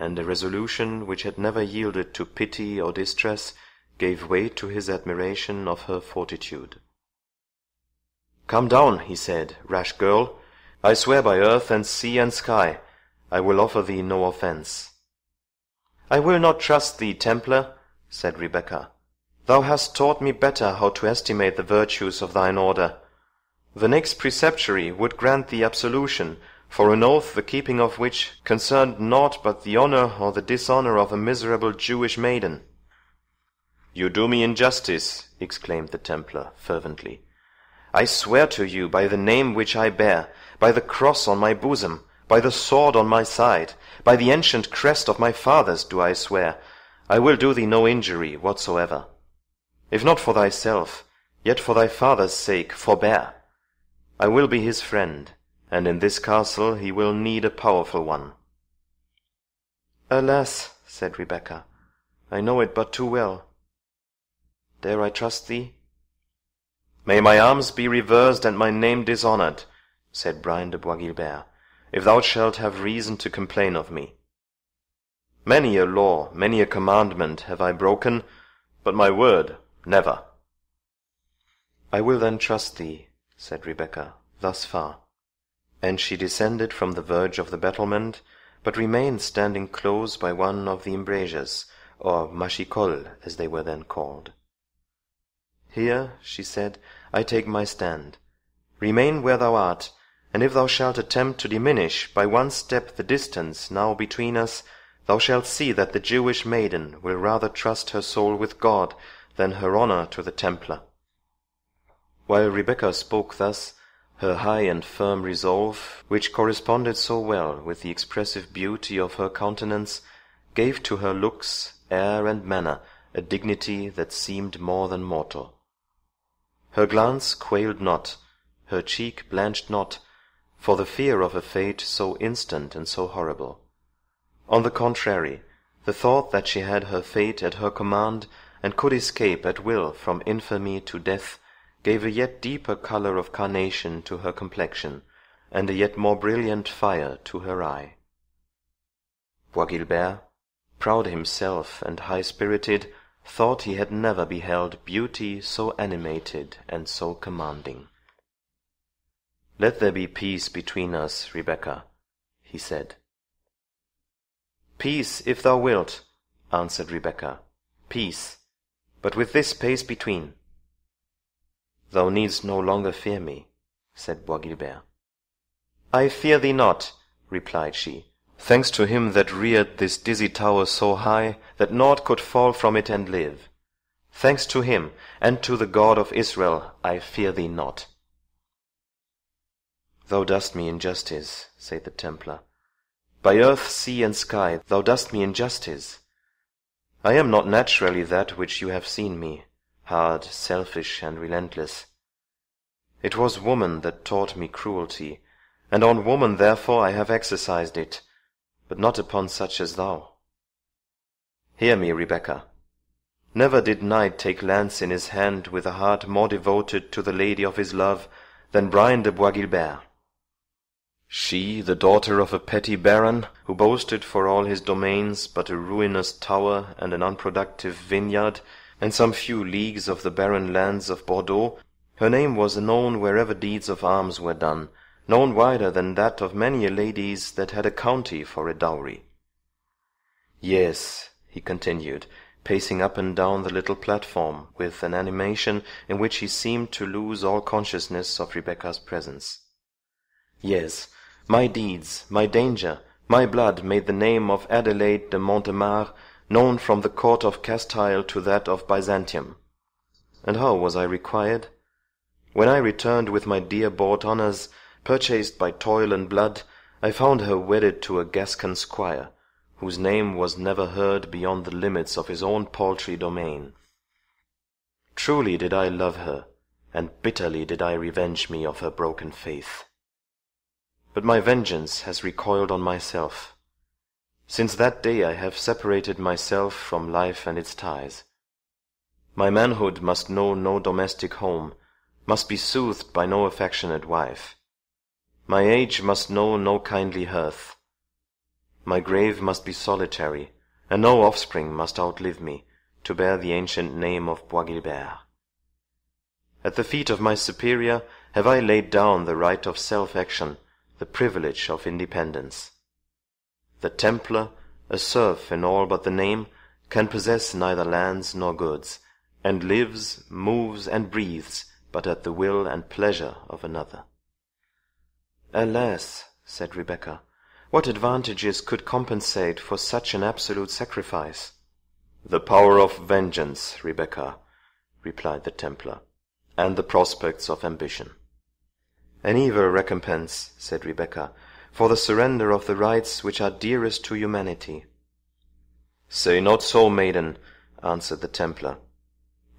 Speaker 2: and a resolution which had never yielded to pity or distress gave way to his admiration of her fortitude. "Come down," he said, "rash girl. I swear by earth and sea and sky, I will offer thee no offence." "I will not trust thee, Templar," said Rebecca. "Thou hast taught me better how to estimate the virtues of thine order. The next preceptory would grant thee absolution, for an oath the keeping of which concerned naught but the honour or the dishonour of a miserable Jewish maiden." "You do me injustice," exclaimed the Templar fervently. "I swear to you by the name which I bear, by the cross on my bosom, by the sword on my side, by the ancient crest of my fathers do I swear, I will do thee no injury whatsoever. If not for thyself, yet for thy father's sake, forbear. I will be his friend, and in this castle he will need a powerful one." "Alas," said Rebecca, "I know it but too well. Dare I trust thee?" "May my arms be reversed and my name dishonoured," said Brian de Bois Guilbert, "if thou shalt have reason to complain of me. Many a law, many a commandment have I broken, but my word never." "I will then trust thee," said Rebecca, "thus far." And she descended from the verge of the battlement, but remained standing close by one of the embrasures, or machicoles, as they were then called. "Here," she said, "I take my stand. Remain where thou art, and if thou shalt attempt to diminish by 1 step the distance now between us, thou shalt see that the Jewish maiden will rather trust her soul with God than her honour to the Templar." While Rebecca spoke thus, her high and firm resolve, which corresponded so well with the expressive beauty of her countenance, gave to her looks, air, and manner a dignity that seemed more than mortal. Her glance quailed not, her cheek blanched not, for the fear of a fate so instant and so horrible. On the contrary, the thought that she had her fate at her command, and could escape at will from infamy to death, gave a yet deeper colour of carnation to her complexion, and a yet more brilliant fire to her eye. Bois Guilbert, proud himself and high-spirited, thought he had never beheld beauty so animated and so commanding. "Let there be peace between us, Rebecca," he said. "Peace, if thou wilt," answered Rebecca, "peace, but with this space between." "Thou needst no longer fear me," said Bois Guilbert. "I fear thee not," replied she. "Thanks to him that reared this dizzy tower so high that naught could fall from it and live. Thanks to him, and to the God of Israel, I fear thee not." "Thou dost me injustice," said the Templar. "By earth, sea, and sky, thou dost me injustice. I am not naturally that which you have seen me, hard, selfish, and relentless. It was woman that taught me cruelty, and on woman therefore I have exercised it, but not upon such as thou. Hear me, Rebecca. Never did knight take lance in his hand with a heart more devoted to the lady of his love than Brian de Bois Guilbert. She, the daughter of a petty baron, who boasted for all his domains but a ruinous tower and an unproductive vineyard, and some few leagues of the barren lands of Bordeaux, her name was known wherever deeds of arms were done, known wider than that of many a lady's that had a county for a dowry. Yes, he continued, pacing up and down the little platform with an animation in which he seemed to lose all consciousness of Rebecca's presence. Yes, my deeds, my danger, my blood made the name of Adelaide de Montemar known from the court of Castile to that of Byzantium. And how was I required? When I returned with my dear bought honours, purchased by toil and blood, I found her wedded to a Gascon squire, whose name was never heard beyond the limits of his own paltry domain. Truly did I love her, and bitterly did I revenge me of her broken faith. But my vengeance has recoiled on myself. Since that day I have separated myself from life and its ties. My manhood must know no domestic home, must be soothed by no affectionate wife. My age must know no kindly hearth. My grave must be solitary, and no offspring must outlive me, to bear the ancient name of Bois Guilbert. At the feet of my superior have I laid down the right of self-action, the privilege of independence. The Templar, a serf in all but the name, can possess neither lands nor goods, and lives, moves, and breathes but at the will and pleasure of another. Alas, said Rebecca, what advantages could compensate for such an absolute sacrifice? The power of vengeance, Rebecca, replied the Templar, and the prospects of ambition. An evil recompense, said Rebecca, for the surrender of the rights which are dearest to humanity. Say not so, maiden, answered the Templar.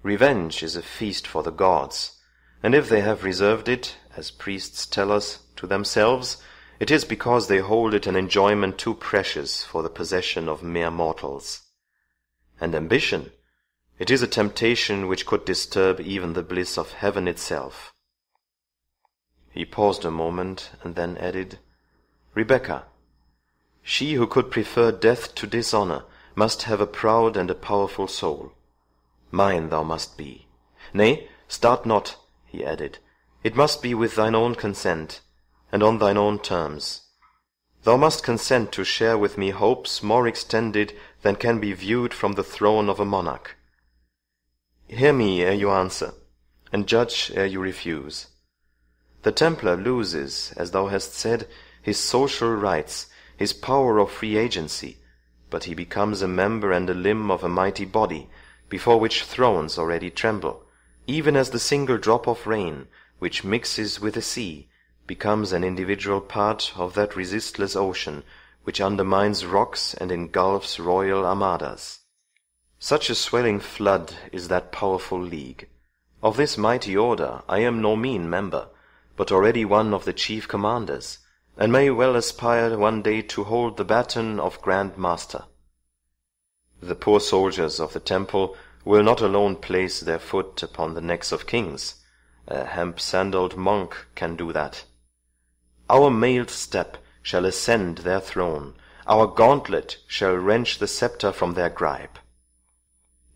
Speaker 2: Revenge is a feast for the gods, and if they have reserved it, as priests tell us, to themselves, it is because they hold it an enjoyment too precious for the possession of mere mortals. And ambition, it is a temptation which could disturb even the bliss of heaven itself. He paused a moment, and then added, Rebecca, she who could prefer death to dishonour must have a proud and a powerful soul. Mine thou must be. Nay, start not, he added, it must be with thine own consent, and on thine own terms. Thou must consent to share with me hopes more extended than can be viewed from the throne of a monarch. Hear me ere you answer, and judge ere you refuse. The Templar loses, as thou hast said, his social rights, his power of free agency, but he becomes a member and a limb of a mighty body, before which thrones already tremble, even as the single drop of rain, which mixes with the sea, becomes an individual part of that resistless ocean, which undermines rocks and engulfs royal armadas. Such a swelling flood is that powerful league. Of this mighty order I am no mean member, but already one of the chief commanders, and may well aspire one day to hold the baton of Grand Master. The poor soldiers of the temple will not alone place their foot upon the necks of kings. A hemp-sandaled monk can do that. Our mailed step shall ascend their throne, our gauntlet shall wrench the sceptre from their gripe.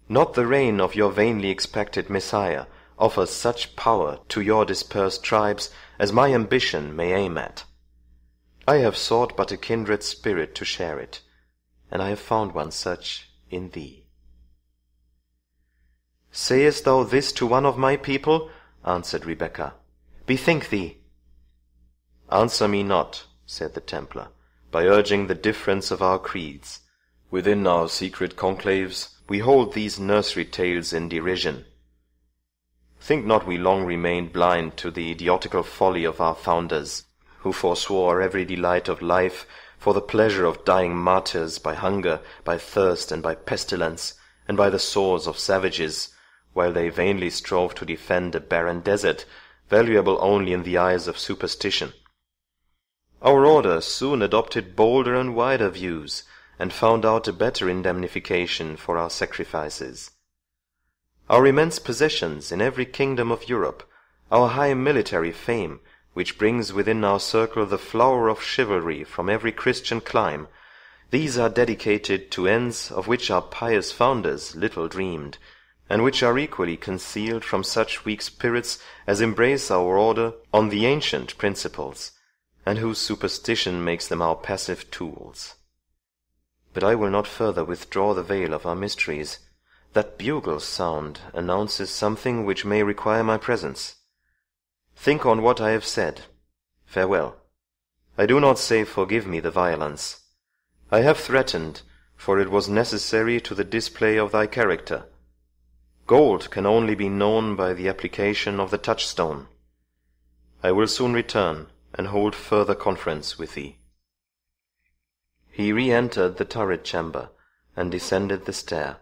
Speaker 2: Not the reign of your vainly expected Messiah offers such power to your dispersed tribes as my ambition may aim at. I have sought but a kindred spirit to share it, and I have found one such in thee. Sayest thou this to one of my people? Answered Rebecca. Bethink thee. Answer me not, said the Templar, by urging the difference of our creeds. Within our secret conclaves we hold these nursery tales in derision. Think not we long remained blind to the idiotical folly of our founders, who forswore every delight of life for the pleasure of dying martyrs by hunger, by thirst, and by pestilence, and by the swords of savages, while they vainly strove to defend a barren desert, valuable only in the eyes of superstition. Our order soon adopted bolder and wider views, and found out a better indemnification for our sacrifices. Our immense possessions in every kingdom of Europe, our high military fame, which brings within our circle the flower of chivalry from every Christian clime, these are dedicated to ends of which our pious founders little dreamed, and which are equally concealed from such weak spirits as embrace our order on the ancient principles, and whose superstition makes them our passive tools. But I will not further withdraw the veil of our mysteries. That bugle sound announces something which may require my presence. Think on what I have said. Farewell. I do not say forgive me the violence. I have threatened, for it was necessary to the display of thy character. Gold can only be known by the application of the touchstone. I will soon return, and hold further conference with thee. He re-entered the turret chamber, and descended the stair,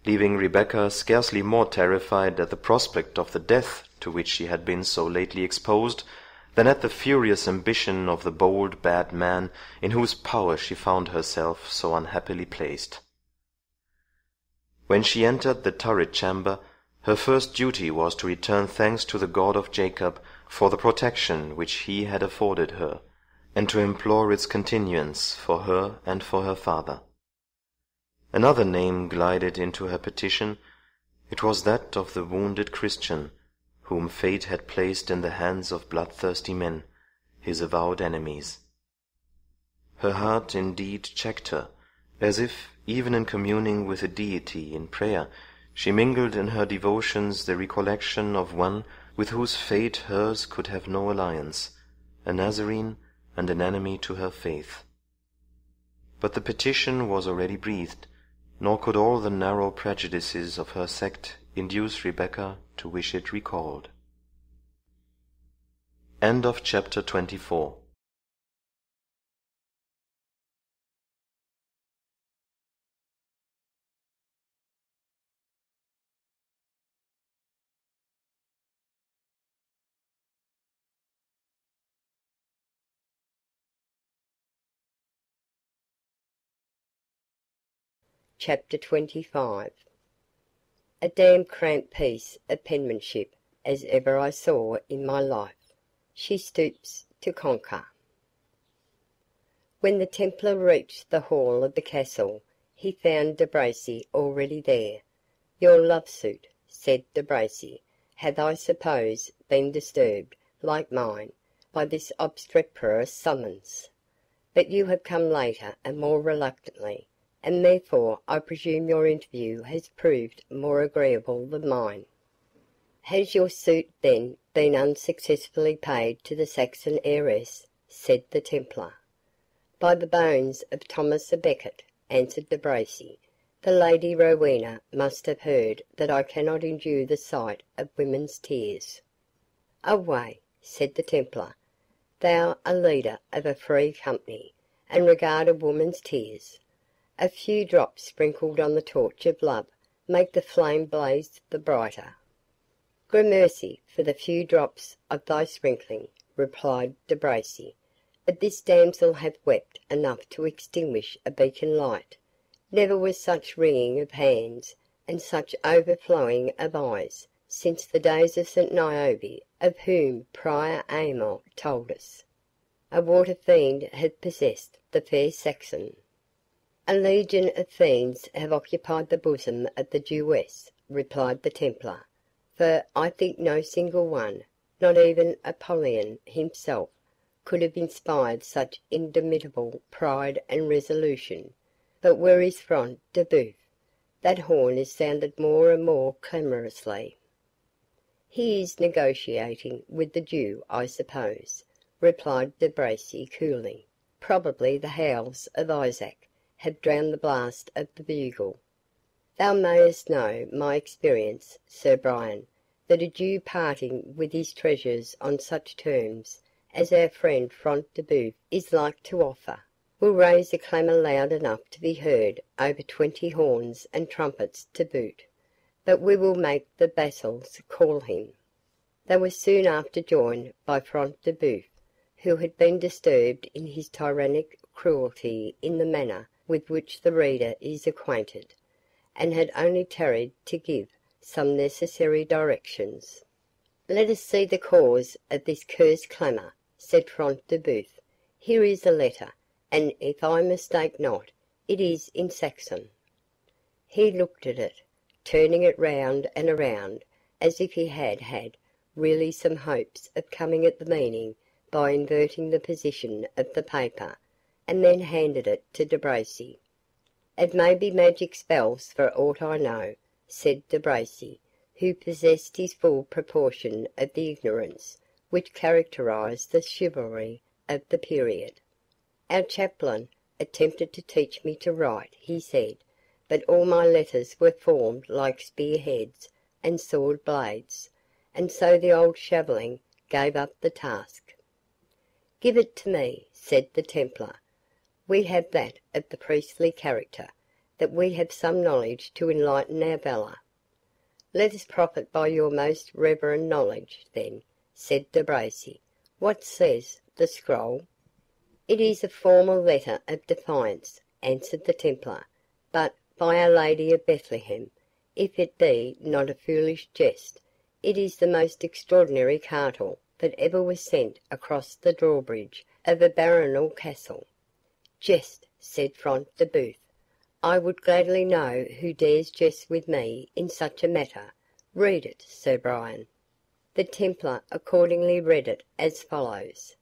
Speaker 2: leaving Rebecca scarcely more terrified at the prospect of the death to which she had been so lately exposed, than at the furious ambition of the bold bad man in whose power she found herself so unhappily placed. When she entered the turret chamber, her first duty was to return thanks to the God of Jacob for the protection which he had afforded her, and to implore its continuance for her and for her father. Another name glided into her petition. It was that of the wounded Christian, whom fate had placed in the hands of bloodthirsty men, his avowed enemies. Her heart indeed checked her, as if, even in communing with the Deity in prayer, she mingled in her devotions the recollection of one with whose fate hers could have no alliance, a Nazarene and an enemy to her faith. But the petition was already breathed, nor could all the narrow prejudices of her sect induce Rebecca to wish it recalled. End of chapter 24.
Speaker 4: Chapter 25. A damn cramped piece of penmanship as ever I saw in my life. She stoops to conquer. When the Templar reached the hall of the castle, he found De Bracy already there. "Your love suit," said De Bracy, "hath, I suppose, been disturbed, like mine, by this obstreperous summons. But you have come later and more reluctantly, and therefore I presume your interview has proved more agreeable than mine." "Has your suit, then, been unsuccessfully paid to the Saxon heiress?" said the Templar. "By the bones of Thomas a Becket," answered De Bracy, "the Lady Rowena must have heard that I cannot endure the sight of women's tears." "Away," said the Templar, "thou a leader of a free company, and regard a woman's tears. A few drops sprinkled on the torch of love make the flame blaze the brighter." "Gramercy for the few drops of thy sprinkling," replied De Bracy, "but this damsel hath wept enough to extinguish a beacon light. Never was such wringing of hands, and such overflowing of eyes, since the days of St. Niobe, of whom Prior Aymer told us. A water fiend hath possessed the fair Saxon." "A legion of fiends have occupied the bosom of the Jewess," replied the Templar, "for I think no single one, not even Apollyon himself, could have inspired such indomitable pride and resolution. But where is Front de Bœuf? That horn is sounded more and more clamorously." "He is negotiating with the Jew, I suppose," replied De Bracy coolly. "Probably the howls of Isaac have drowned the blast of the bugle. Thou mayest know my experience, Sir Brian, that a Jew parting with his treasures on such terms as our friend Front de Bœuf is like to offer, will raise a clamour loud enough to be heard over 20 horns and trumpets to boot. But we will make the vassals call him." They were soon after joined by Front de Bœuf, who had been disturbed in his tyrannic cruelty in the manner with which the reader is acquainted, and had only tarried to give some necessary directions. "Let us see the cause of this cursed clamour," said Front de Bœuf. "Here is a letter, and if I mistake not, it is in Saxon." He looked at it, turning it round and around, as if he had had really some hopes of coming at the meaning by inverting the position of the paper, and then handed it to De Bracy. "It may be magic spells for aught I know," said De Bracy, who possessed his full proportion of the ignorance which characterized the chivalry of the period. "Our chaplain attempted to teach me to write," he said, "but all my letters were formed like spear heads and sword blades, and so the old shaveling gave up the task." "Give it to me," said the Templar. "We have that of the priestly character, that we have some knowledge to enlighten our valour." "Let us profit by your most reverend knowledge, then," said De Bracy. "What says the scroll?" "It is a formal letter of defiance," answered the Templar, "but, by Our Lady of Bethlehem, if it be not a foolish jest, it is the most extraordinary cartel that ever was sent across the drawbridge of a baronial castle." "Jest," said Front de Bœuf. "I would gladly know who dares jest with me in such a matter. Read it, Sir Brian." The Templar accordingly read it as follows: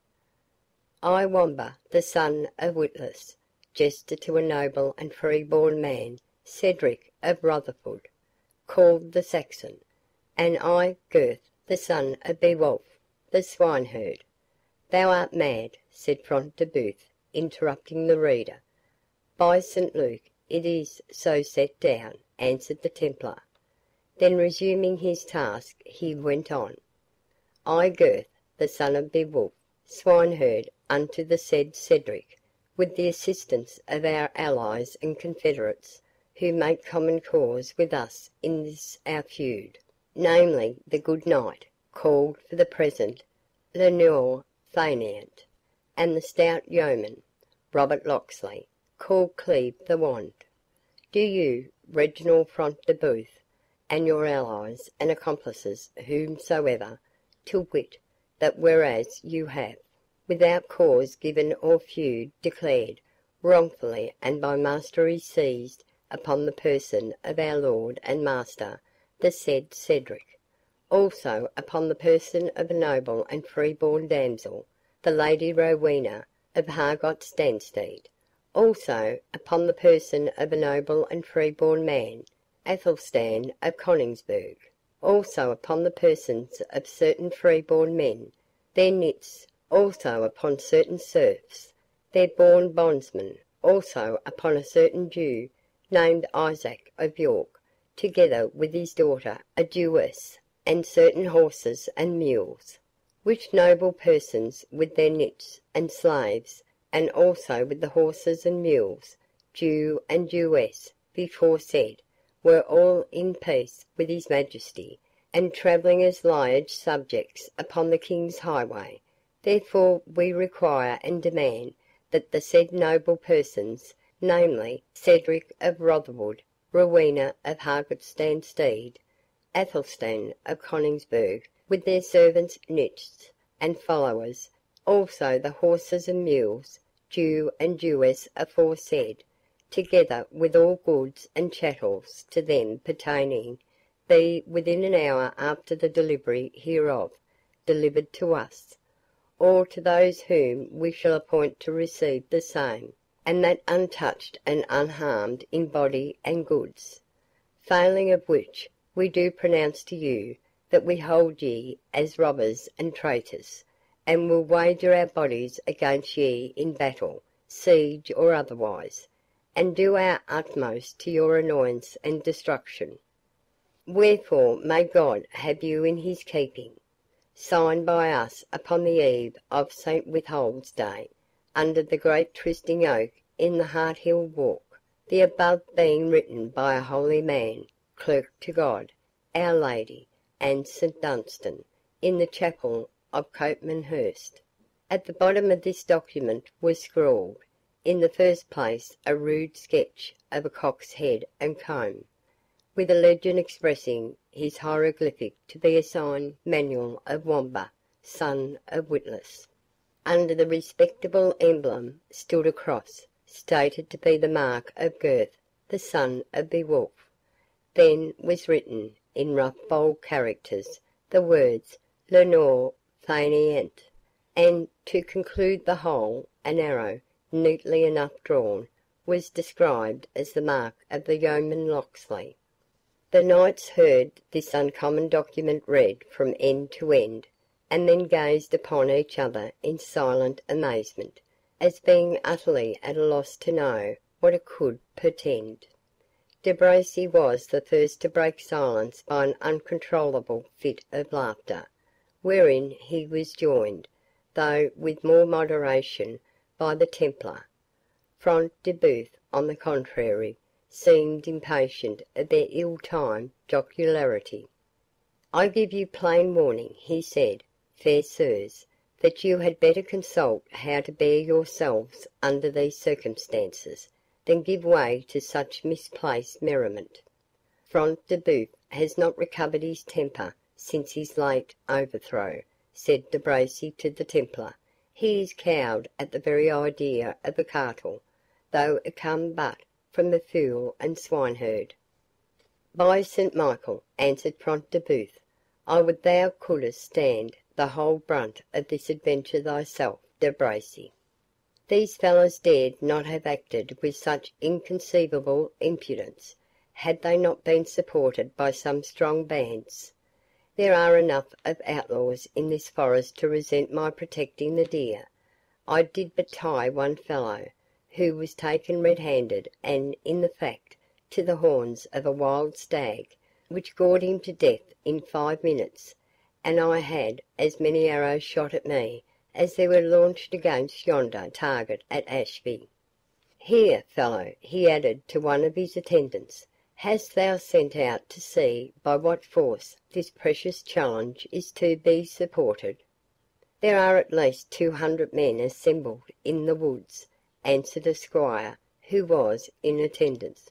Speaker 4: "I, Wamba, the son of Witless, jester to a noble and free-born man, Cedric of Rotherwood, called the Saxon, and I, Gurth, the son of Beowulf, the swineherd." "Thou art mad," said Front de Bœuf, interrupting the reader. "By St. Luke, it is so set down," answered the Templar. Then resuming his task, he went on: "I, Gurth, the son of Beowulf, swineherd unto the said Cedric, with the assistance of our allies and confederates, who make common cause with us in this our feud, namely the good knight, called for the present Le Noir Faineant, and the stout yeoman, Robert Locksley, called Cleve the Wand. Do you, Reginald Front de Bœuf, and your allies and accomplices whomsoever, to wit, that whereas you have, without cause given or feud declared, wrongfully and by mastery seized upon the person of our lord and master, the said Cedric, also upon the person of a noble and free-born damsel, the Lady Rowena of Hargot-Stanstead, also upon the person of a noble and free-born man, Athelstan of Coningsburgh, also upon the persons of certain free-born men, their nits, also upon certain serfs, their born bondsmen, also upon a certain Jew, named Isaac of York, together with his daughter, a Jewess, and certain horses and mules, which noble persons with their nits and slaves, and also with the horses and mules, Jew and Jewess, before said, were all in peace with his majesty, and travelling as liege subjects upon the king's highway. Therefore we require and demand that the said noble persons, namely, Cedric of Rotherwood, Rowena of Hargot-Stanstead, Athelstan of Coningsburgh, with their servants, nits, and followers, also the horses and mules, Jew and Jewess aforesaid, together with all goods and chattels to them pertaining, be within an hour after the delivery hereof delivered to us, or to those whom we shall appoint to receive the same, and that untouched and unharmed in body and goods. Failing of which, we do pronounce to you that we hold ye as robbers and traitors, and will wager our bodies against ye in battle, siege, or otherwise, and do our utmost to your annoyance and destruction. Wherefore may God have you in his keeping. Signed by us upon the eve of St. Withold's Day, under the great trysting oak in the Harthill Walk, the above being written by a holy man, clerk to God, Our Lady, and St. Dunstan, in the chapel of Copmanhurst. At the bottom of this document was scrawled, in the first place a rude sketch of a cock's head and comb, with a legend expressing his hieroglyphic to be a sign manual of Wamba, son of Witless. Under the respectable emblem stood a cross, stated to be the mark of Gurth, the son of Beowulf. Then was written, in rough bold characters, the words Lenore Faineant, and, to conclude the whole, an arrow, neatly enough drawn, was described as the mark of the yeoman Locksley. The knights heard this uncommon document read from end to end, and then gazed upon each other in silent amazement, as being utterly at a loss to know what it could portend. De Bracy was the first to break silence by an uncontrollable fit of laughter, wherein he was joined, though with more moderation, by the Templar. Front de Bœuf, on the contrary, seemed impatient of their ill-timed jocularity. "I give you plain warning," he said, "fair sirs, that you had better consult how to bear yourselves under these circumstances, than give way to such misplaced merriment. Front de Bœuf has not recovered his temper since his late overthrow," said De Bracy to the Templar. "He is cowed at the very idea of a cartel, though it come but from a fool and swineherd." "By St. Michael," answered Front de Bœuf, "I would thou couldst stand the whole brunt of this adventure thyself, De Bracy. These fellows dared not have acted with such inconceivable impudence, had they not been supported by some strong bands. There are enough of outlaws in this forest to resent my protecting the deer. I did but tie one fellow, who was taken red-handed and, in the fact, to the horns of a wild stag, which gored him to death in 5 minutes, and I had as many arrows shot at me as there were launched against yonder target at Ashby. Here, fellow," he added to one of his attendants, "hast thou sent out to see by what force this precious challenge is to be supported?" "There are at least 200 men assembled in the woods," answered a squire who was in attendance.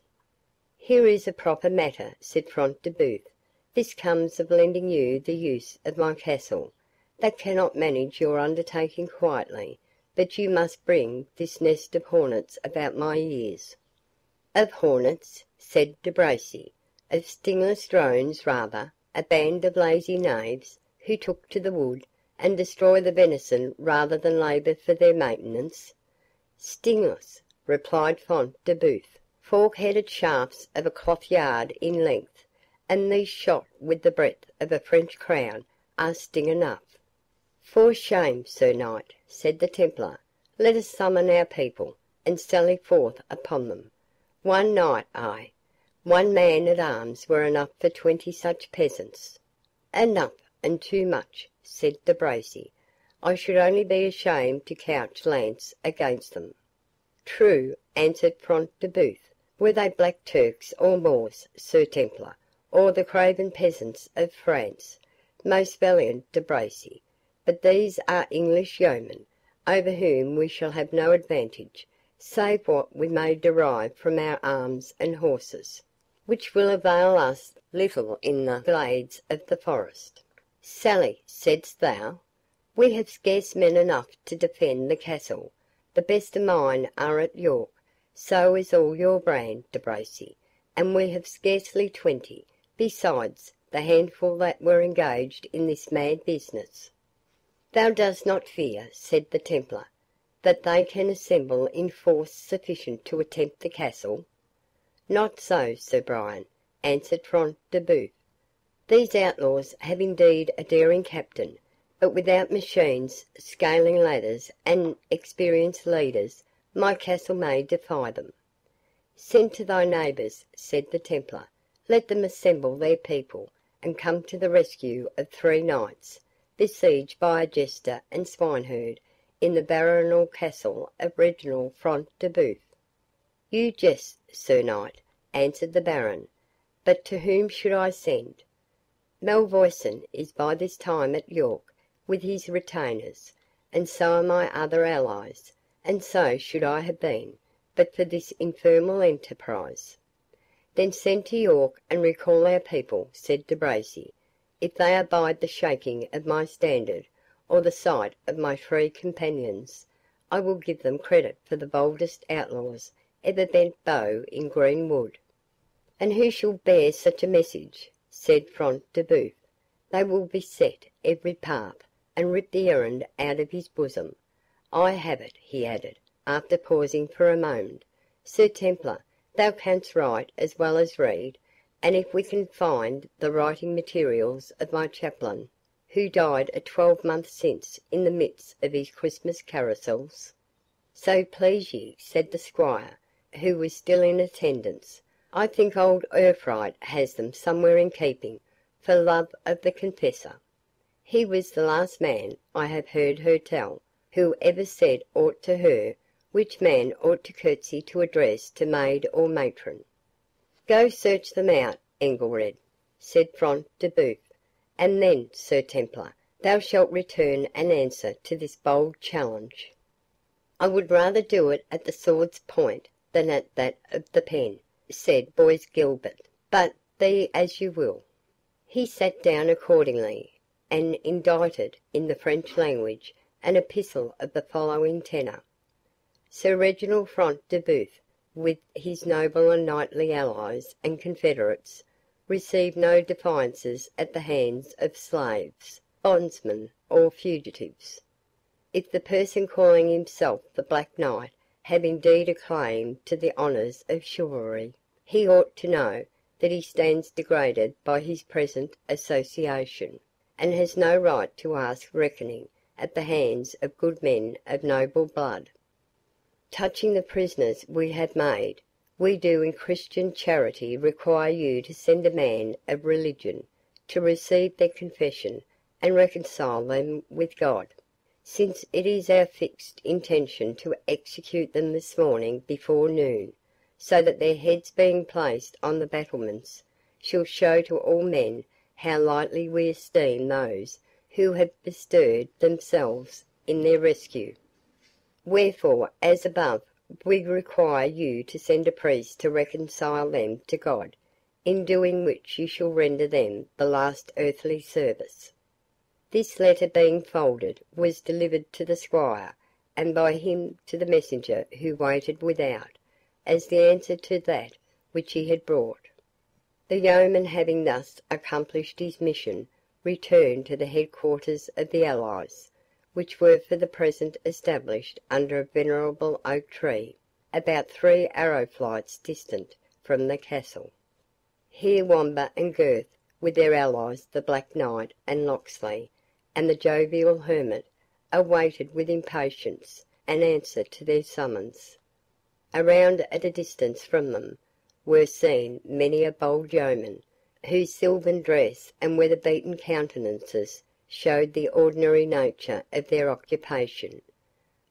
Speaker 4: "Here is a proper matter," said Front de Bœuf. "This comes of lending you the use of my castle. That cannot manage your undertaking quietly, but you must bring this nest of hornets about my ears." "Of hornets?" said De Bracy. "Of stingless drones rather, a band of lazy knaves, who took to the wood, and destroy the venison rather than labour for their maintenance." "Stingless," replied Front de Bœuf, "fork-headed shafts of a cloth-yard in length, and these shot with the breadth of a French crown, are sting enough." "For shame, Sir Knight," said the Templar. "Let us summon our people, and sally forth upon them. One knight, aye, one man at arms were enough for 20 such peasants." "Enough, and too much," said De Bracy. "I should only be ashamed to couch lance against them." "True," answered Front de Bœuf. "Were they black Turks or Moors, Sir Templar, or the craven peasants of France? Most valiant De Bracy, but these are English yeomen, over whom we shall have no advantage, save what we may derive from our arms and horses, which will avail us little in the glades of the forest." "Sally, saidst thou? We have scarce men enough to defend the castle. The best of mine are at York, so is all your brand, De Bracy, and we have scarcely 20, besides the handful that were engaged in this mad business." "Thou dost not fear," said the Templar, "that they can assemble in force sufficient to attempt the castle?" "Not so, Sir Brian," answered Front de Bœuf. "These outlaws have indeed a daring captain, but without machines, scaling ladders, and experienced leaders, my castle may defy them." "Send to thy neighbours," said the Templar. "Let them assemble their people, and come to the rescue of 3 knights, besieged by a jester and swineherd, in the baronial castle of Reginald Front de Bœuf." "You jest, Sir Knight," answered the Baron, "but to whom should I send? Malvoisin is by this time at York with his retainers, and so are my other allies, and so should I have been, but for this infernal enterprise." "Then send to York and recall our people," said de Bracy. "If they abide the shaking of my standard, or the sight of my 3 companions, I will give them credit for the boldest outlaws ever bent bow in green wood." "And who shall bear such a message?" said Front de Bœuf. "They will beset every path, and rip the errand out of his bosom. I have it," he added, after pausing for a moment. "Sir Templar, thou canst write as well as read, and if we can find the writing materials of my chaplain, who died a 12 months since in the midst of his Christmas carousals—" "So please ye," said the squire, who was still in attendance, "I think old Urfried has them somewhere in keeping, for love of the confessor. He was the last man, I have heard her tell, who ever said aught to her which man ought to curtsy to address to maid or matron." "Go search them out, Engelred," said Front de Bœuf, "and then, Sir Templar, thou shalt return an answer to this bold challenge." "I would rather do it at the sword's point than at that of the pen," said Bois Guilbert, "but be as you will." He sat down accordingly, and indited, in the French language, an epistle of the following tenor: "Sir Reginald Front de Bœuf, with his noble and knightly allies and confederates, receive no defiances at the hands of slaves, bondsmen, or fugitives. If the person calling himself the Black Knight have indeed a claim to the honours of chivalry, he ought to know that he stands degraded by his present association, and has no right to ask reckoning at the hands of good men of noble blood. Touching the prisoners we have made, we do in Christian charity require you to send a man of religion to receive their confession and reconcile them with God, since it is our fixed intention to execute them this morning before noon, so that their heads being placed on the battlements shall show to all men how lightly we esteem those who have bestirred themselves in their rescue. Wherefore, as above, we require you to send a priest to reconcile them to God, in doing which you shall render them the last earthly service." This letter being folded, was delivered to the squire, and by him to the messenger who waited without, as the answer to that which he had brought. The yeoman, having thus accomplished his mission, returned to the headquarters of the allies, which were for the present established under a venerable oak tree, about 3 arrow flights distant from the castle. Here Wamba and Gurth, with their allies the Black Knight and Locksley, and the jovial hermit, awaited with impatience an answer to their summons. Around at a distance from them were seen many a bold yeoman, whose silvan dress and weather-beaten countenances showed the ordinary nature of their occupation.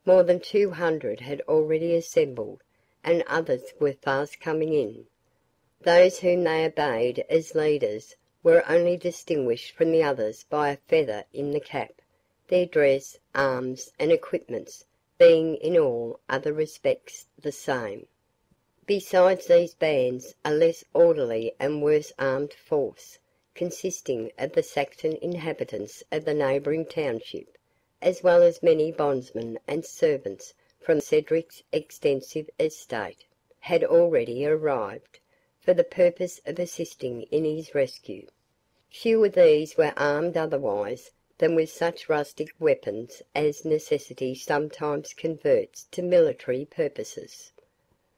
Speaker 4: More than 200 had already assembled, and others were fast coming in. Those whom they obeyed as leaders were only distinguished from the others by a feather in the cap, their dress, arms, and equipments being in all other respects the same. Besides these bands, a less orderly and worse armed force, consisting of the Saxon inhabitants of the neighbouring township, as well as many bondsmen and servants from Cedric's extensive estate, had already arrived, for the purpose of assisting in his rescue. Few of these were armed otherwise than with such rustic weapons as necessity sometimes converts to military purposes.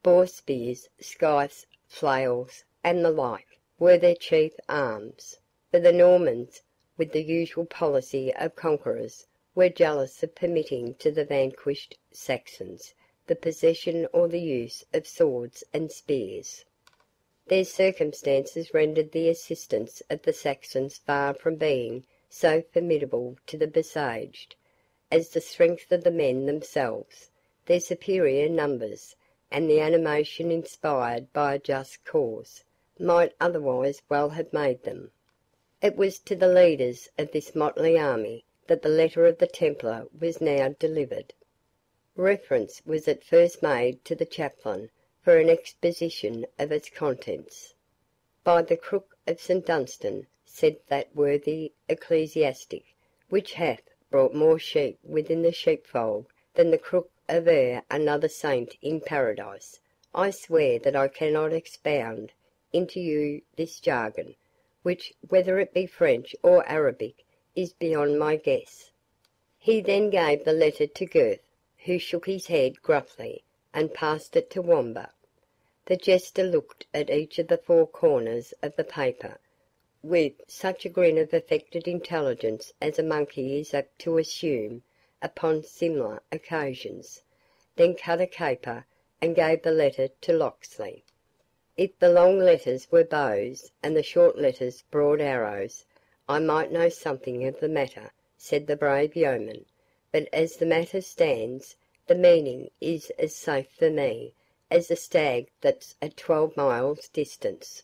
Speaker 4: Boar spears, scythes, flails, and the like, were their chief arms, for the Normans, with the usual policy of conquerors, were jealous of permitting to the vanquished Saxons the possession or the use of swords and spears. Their circumstances rendered the assistance of the Saxons far from being so formidable to the besieged, as the strength of the men themselves, their superior numbers, and the animation inspired by a just cause, might otherwise well have made them. It was to the leaders of this motley army that the letter of the Templar was now delivered. Reference was at first made to the chaplain for an exposition of its contents. By the crook of St. Dunstan, said that worthy ecclesiastic, which hath brought more sheep within the sheepfold than the crook of another saint in paradise, I swear that I cannot expound into you this jargon, which, whether it be French or Arabic, is beyond my guess. He then gave the letter to Gurth, who shook his head gruffly, and passed it to Wamba. The jester looked at each of the four corners of the paper, with such a grin of affected intelligence as a monkey is apt to assume upon similar occasions, then cut a caper, and gave the letter to Locksley. If the long letters were bows, and the short letters broad arrows, I might know something of the matter, said the brave yeoman, but as the matter stands, the meaning is as safe for me as a stag that's at 12 miles distance.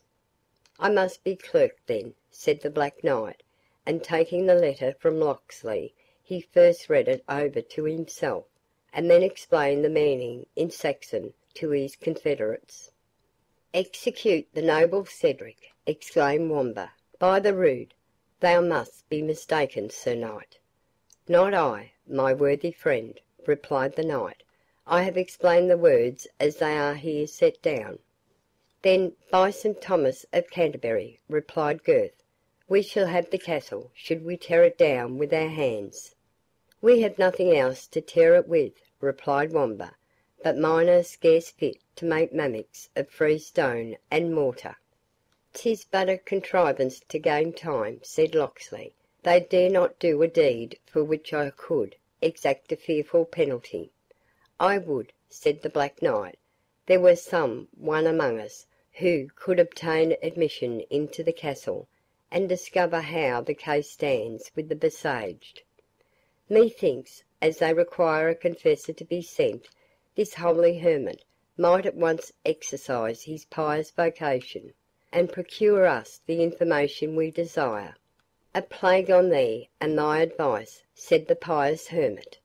Speaker 4: I must be clerk then, said the Black Knight, and taking the letter from Locksley, he first read it over to himself, and then explained the meaning in Saxon to his confederates. Execute the noble Cedric, exclaimed Wamba. By the rood, thou must be mistaken, Sir Knight. Not I, my worthy friend, replied the knight. I have explained the words as they are here set down. Then, by St. Thomas of Canterbury, replied Gurth, we shall have the castle, should we tear it down with our hands. We have nothing else to tear it with, replied Wamba, but mine are scarce fit to make mammocks of free stone and mortar. 'Tis but a contrivance to gain time, said Locksley. They dare not do a deed for which I could exact a fearful penalty. I would, said the Black Knight, there were some one among us who could obtain admission into the castle, and discover how the case stands with the besieged. Methinks, as they require a confessor to be sent, this holy hermit might at once exercise his pious vocation, and procure us the information we desire. A plague on thee and thy advice, said the pious hermit.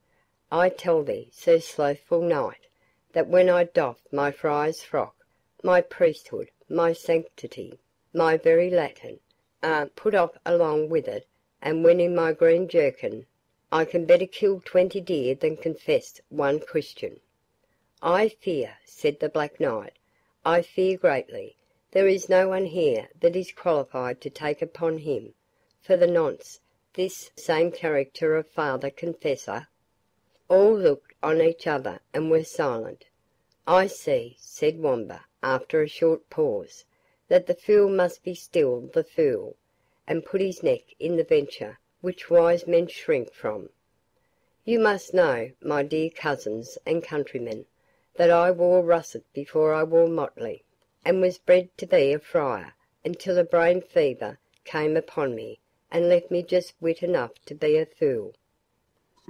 Speaker 4: I tell thee, Sir Slothful Knight, that when I doff my friar's frock, my priesthood, my sanctity, my very Latin, are put off along with it, and when in my green jerkin, I can better kill 20 deer than confess one Christian. I fear, said the Black Knight, I fear greatly. There is no one here that is qualified to take upon him, for the nonce, this same character of father confessor. All looked on each other and were silent. I see, said Wamba, after a short pause, that the fool must be still the fool, and put his neck in the venture which wise men shrink from. You must know, my dear cousins and countrymen, that I wore russet before I wore motley, and was bred to be a friar, until a brain fever came upon me, and left me just wit enough to be a fool.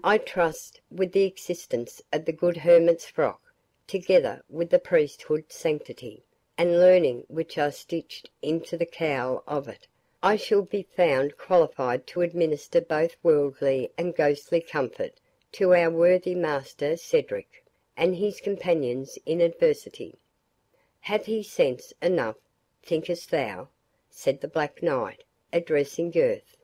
Speaker 4: I trust, with the existence of the good hermit's frock, together with the priesthood sanctity, and learning which are stitched into the cowl of it, I shall be found qualified to administer both worldly and ghostly comfort to our worthy master Cedric, and his companions in adversity. Hath he sense enough, thinkest thou? Said the Black Knight, addressing Gurth.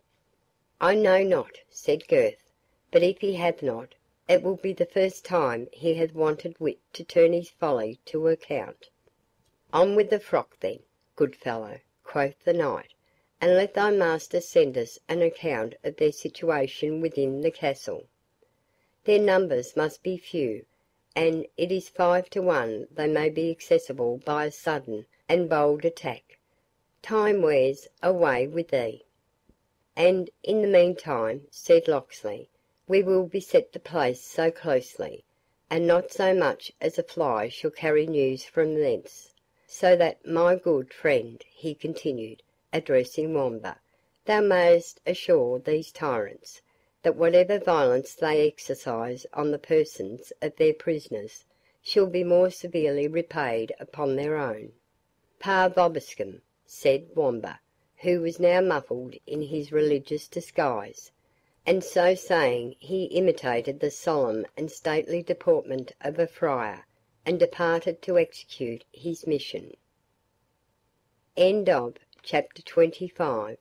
Speaker 4: I know not, said Gurth, but if he hath not, it will be the first time he hath wanted wit to turn his folly to account. On with the frock then, good fellow, quoth the knight, and let thy master send us an account of their situation within the castle. Their numbers must be few, and it is 5 to 1 they may be accessible by a sudden and bold attack. Time wears away with thee. And in the meantime, said Locksley, we will beset the place so closely, and not so much as a fly shall carry news from thence, so that, my good friend, he continued, addressing Wamba, thou mayest assure these tyrants, that whatever violence they exercise on the persons of their prisoners shall be more severely repaid upon their own. Par vobiscum, said Wamba, who was now muffled in his religious disguise, And so saying, he imitated the solemn and stately deportment of a friar, and departed to execute his mission. Chapter 25